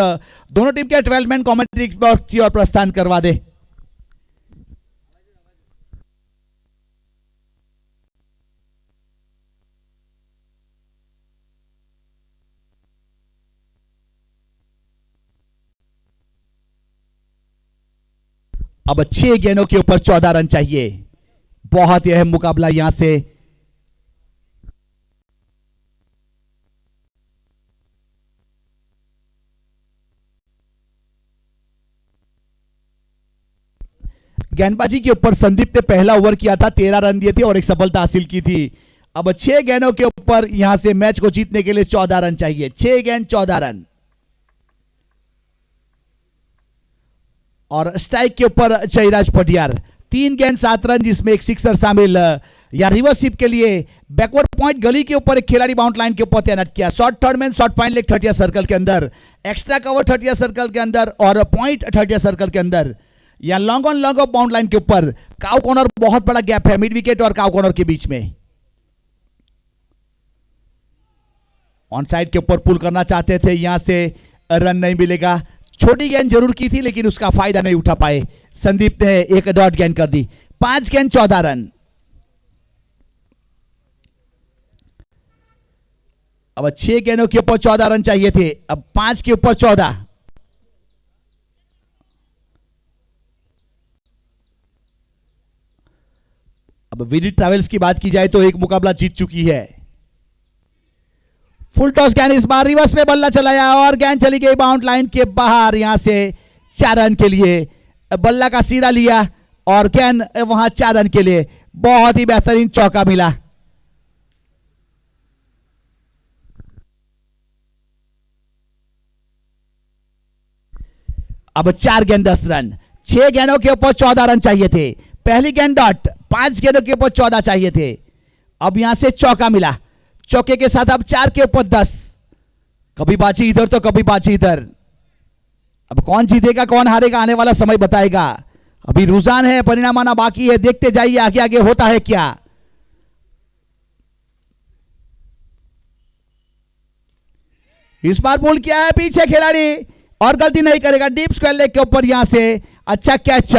S1: दोनों टीम के 12 मैन कमेंट्री बॉक्स की ओर प्रस्थान करवा दे। अब 6 गेंदों के ऊपर 14 रन चाहिए। बहुत ही अहम मुकाबला यहां से। गेंदबाजी के ऊपर संदीप ने पहला ओवर किया था, 13 रन दिए थे और एक सफलता हासिल की थी। अब 6 गेंदों के ऊपर यहां से मैच को जीतने के लिए 14 रन चाहिए। 6 गेंद 14 रन। और स्ट्राइक के ऊपर जयराज पटियार, 3 गेंद 7 रन, जिसमें एक सिक्सर शामिल। या रिवर्स स्वीप के लिए बैकवर्ड पॉइंट गली के ऊपर एक खिलाड़ी बाउंड लाइन के ऊपर तैनात किया। Short third man, short point leg 30 circle के अंदर, एक्स्ट्रा कवर 30 सर्कल के अंदर, और पॉइंट 30 सर्कल के अंदर, या long on long off bound line के ऊपर। काउ कॉर्नर, बहुत बड़ा गैप है मिड विकेट और काउ कॉर्नर के बीच में। ऑन साइड के ऊपर पुल करना चाहते थे, यहां से रन नहीं मिलेगा। छोटी गेंद जरूर की थी लेकिन उसका फायदा नहीं उठा पाए। संदीप ने एक डॉट गेंद कर दी। 5 गेंद 14 रन। अब 6 गेंदों के ऊपर 14 रन चाहिए थे, अब 5 के ऊपर 14। अब विडी ट्रैवल्स की बात की जाए तो एक मुकाबला जीत चुकी है। फुल टॉस गेंद, इस बार रिवर्स में बल्ला चलाया और गेंद चली गई बाउंड लाइन के बाहर। यहां से 4 रन के लिए बल्ला का सिरा लिया और गेंद वहां 4 रन के लिए। बहुत ही बेहतरीन चौका मिला। अब 4 गेंद 10 रन, 6 गेंदों के ऊपर 14 रन चाहिए थे। पहली गेंद डॉट, 5 गेंदों के ऊपर 14 चाहिए थे। अब यहां से चौका मिला, चौके के साथ अब 4 के ऊपर 10। कभी बाजी इधर तो कभी बाजी इधर। अब कौन जीतेगा कौन हारेगा आने वाला समय बताएगा। अभी रुझान है, परिणाम आना बाकी है, देखते जाइए आगे आगे होता है क्या। इस बार बॉल किया है पीछे खिलाड़ी और गलती नहीं करेगा। डीप स्क्वायर लेग के ऊपर यहां से अच्छा कैच,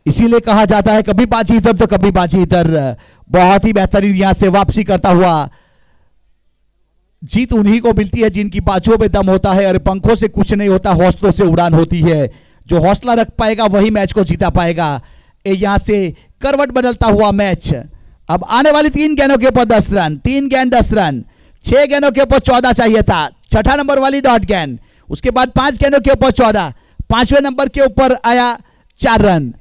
S1: इसीलिए कहा जाता है कभी बाजी इधर तो कभी बाजी इधर। बहुत ही बेहतरीन यहां से वापसी करता हुआ। जीत उन्हीं को मिलती है जिनकी बाजुओं में दम होता है और पंखों से कुछ नहीं होता, हौसलों से उड़ान होती है। जो हौसला रख पाएगा वही मैच को जीता पाएगा। यहां से करवट बदलता हुआ मैच। अब आने वाली 3 गेंदों के ऊपर 10 रन, 3 गेंद 10 रन, 6 गेंदों के ऊपर 14 चाहिए था। छठा नंबर वाली डॉट गेंद, उसके बाद 5 गेंदों के ऊपर 14, 5वें नंबर के ऊपर आया 4 रन।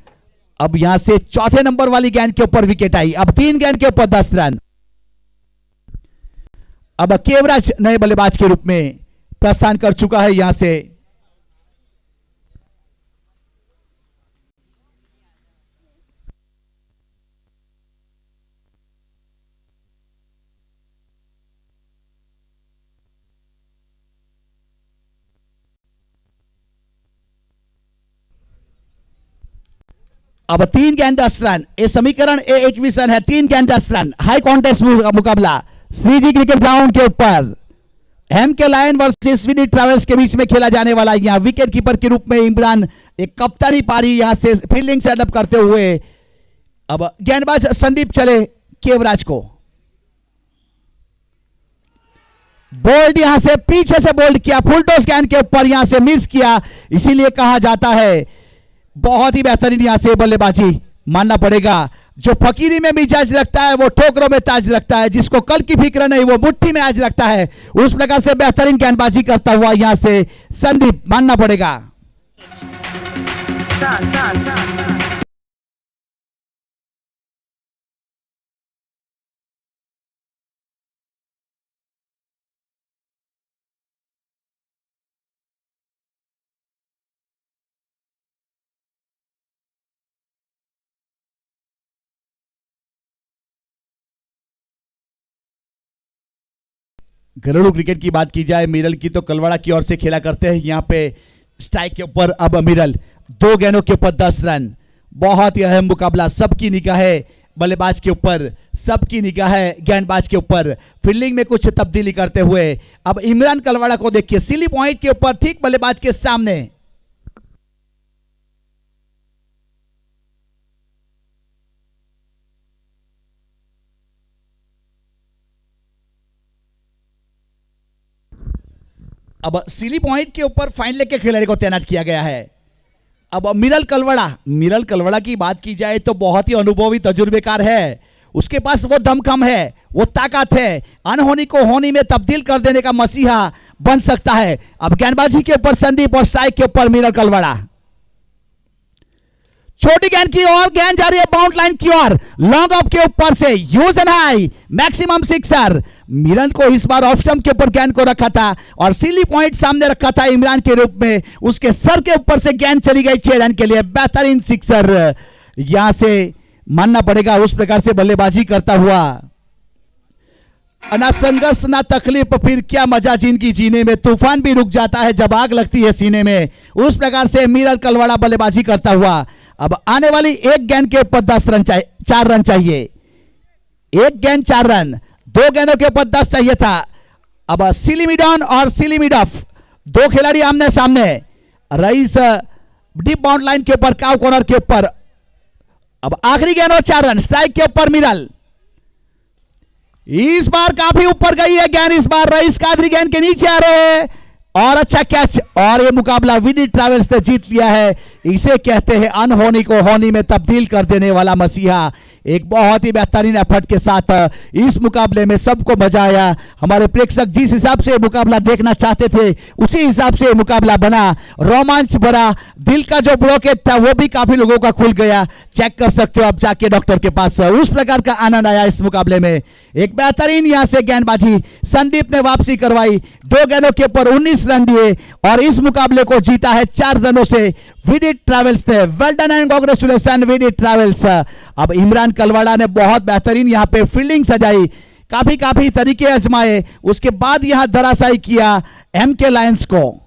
S1: अब यहां से चौथे नंबर वाली गेंद के ऊपर विकेट आई। अब 3 गेंद के ऊपर 10 रन। अब केवराज नए बल्लेबाज के रूप में प्रस्थान कर चुका है यहां से। अब 3 गेंद 10 रन, ये समीकरण ए इक्वेशन है। 3 गेंद 10 रन, हाई कॉन्टेस्ट मुकाबला श्रीजी क्रिकेट ग्राउंड के ऊपर एम के लायन वर्सेस विडी ट्रैवल्स के बीच में खेला जाने वाला। यहां विकेट कीपर के रूप में इमरान एक कप्तानी पारी यहां से फील्डिंग सेटअप करते हुए। अब गेंदबाज संदीप चले केवराज को, बोल्ड यहां से पीछे से बोल्ड किया, फुल टॉस गेंद के ऊपर यहां से मिस किया, इसीलिए कहा जाता है बहुत ही बेहतरीन यहां से बल्लेबाजी मानना पड़ेगा। जो फकीरी में मिजाज रखता है वो ठोकरों में ताज रखता है, जिसको कल की फिक्र नहीं वो मुट्ठी में आज रखता है। उस प्रकार से बेहतरीन गेंदबाजी करता हुआ यहां से संदीप मानना पड़ेगा। घरेलू क्रिकेट की बात की जाए मिरल की तो कलवाड़ा की ओर से खेला करते हैं। यहां पे स्ट्राइक के ऊपर अब मिरल 2 गेंदों के ऊपर 10 रन। बहुत ही अहम मुकाबला, सबकी निगाह है बल्लेबाज के ऊपर, सबकी निगाह है गेंदबाज के ऊपर। फील्डिंग में कुछ तब्दीली करते हुए अब इमरान कलवाड़ा को देखिए, सिली पॉइंट के ऊपर ठीक बल्लेबाज के सामने। अब सिली पॉइंट के ऊपर फाइन लेग के खिलाड़ी को तैनात किया गया है। अब मिरल कलवाड़ा की बात की जाए तो बहुत ही अनुभवी तजुर्बेकार है। उसके पास वो दमखम है, वो ताकत है, अनहोनी को होनी में तब्दील कर देने का मसीहा बन सकता है। अब गेंदबाजी के ऊपर संदीप और स्ट्राइक के ऊपर मिरल कलवाड़ा। छोटी गेंद की ओर, गेंद जा रही है बाउंड लाइन की ओर, लॉन्ग ऑफ के ऊपर से use and high maximum sixer. Mirren को इस बार ऑफ स्टंप के ऊपर गेंद को रखा था और सिली पॉइंट सामने रखा था इमरान के रूप में। उसके सर के ऊपर से गेंद चली गई 6 रन के लिए, बेहतरीन सिक्सर यहां से मानना पड़ेगा। उस प्रकार से बल्लेबाजी करता हुआ, ना संघर्ष ना तकलीफ, फिर क्या मजा जिंदगी जीने में। तूफान भी रुक जाता है जब आग लगती है सीने में। उस प्रकार से मिरल कलवाड़ा बल्लेबाजी करता हुआ। अब आने वाली 1 गेंद के ऊपर 10 रन चाहिए, 4 रन चाहिए। 1 गेंद 4 रन, 2 गेंदों के ऊपर 10 चाहिए था। अब सिली मिड ऑन और सिली मिड ऑफ, 2 खिलाड़ी आमने सामने। रईस डीप बाउंड लाइन के ऊपर, काव कॉर्नर के ऊपर। अब आखिरी गेंद और 4 रन, स्ट्राइक के ऊपर मिरल। इस बार काफी ऊपर गई है गेंद, इस बार रईस कादरी गेंद के नीचे आ रहे हैं और अच्छा कैच, और ये मुकाबला विडी ट्रैवल्स ने जीत लिया है। इसे कहते हैं अनहोनी को होनी में तब्दील कर देने वाला मसीहा। एक बहुत ही बेहतरीन एफर्ट के साथ इस मुकाबले में सबको मजा आया। हमारे प्रेक्षक जिस हिसाब से मुकाबला देखना चाहते थे उसी हिसाब से मुकाबला बना, रोमांच भरा, दिल का जो ब्लॉकेज था वो भी काफी लोगों का खुल गया। चेक कर सकते हो आप जाके डॉक्टर के पास, उस प्रकार का आनंद आया इस मुकाबले में। एक बेहतरीन यहां से गेंदबाजी संदीप ने वापसी करवाई, 2 गेंदों के ऊपर 19 रन दिए और इस मुकाबले को जीता है 4 रनों से विडी ट्रैवल्स ने। वेल डन एंड कांग्रेचुलेशन विडी ट्रैवल्स। अब इमरान कलवाड़ा ने बहुत बेहतरीन यहां पे फील्डिंग सजाई, काफी तरीके आजमाए, उसके बाद यहां धराशायी किया एमके लायंस को।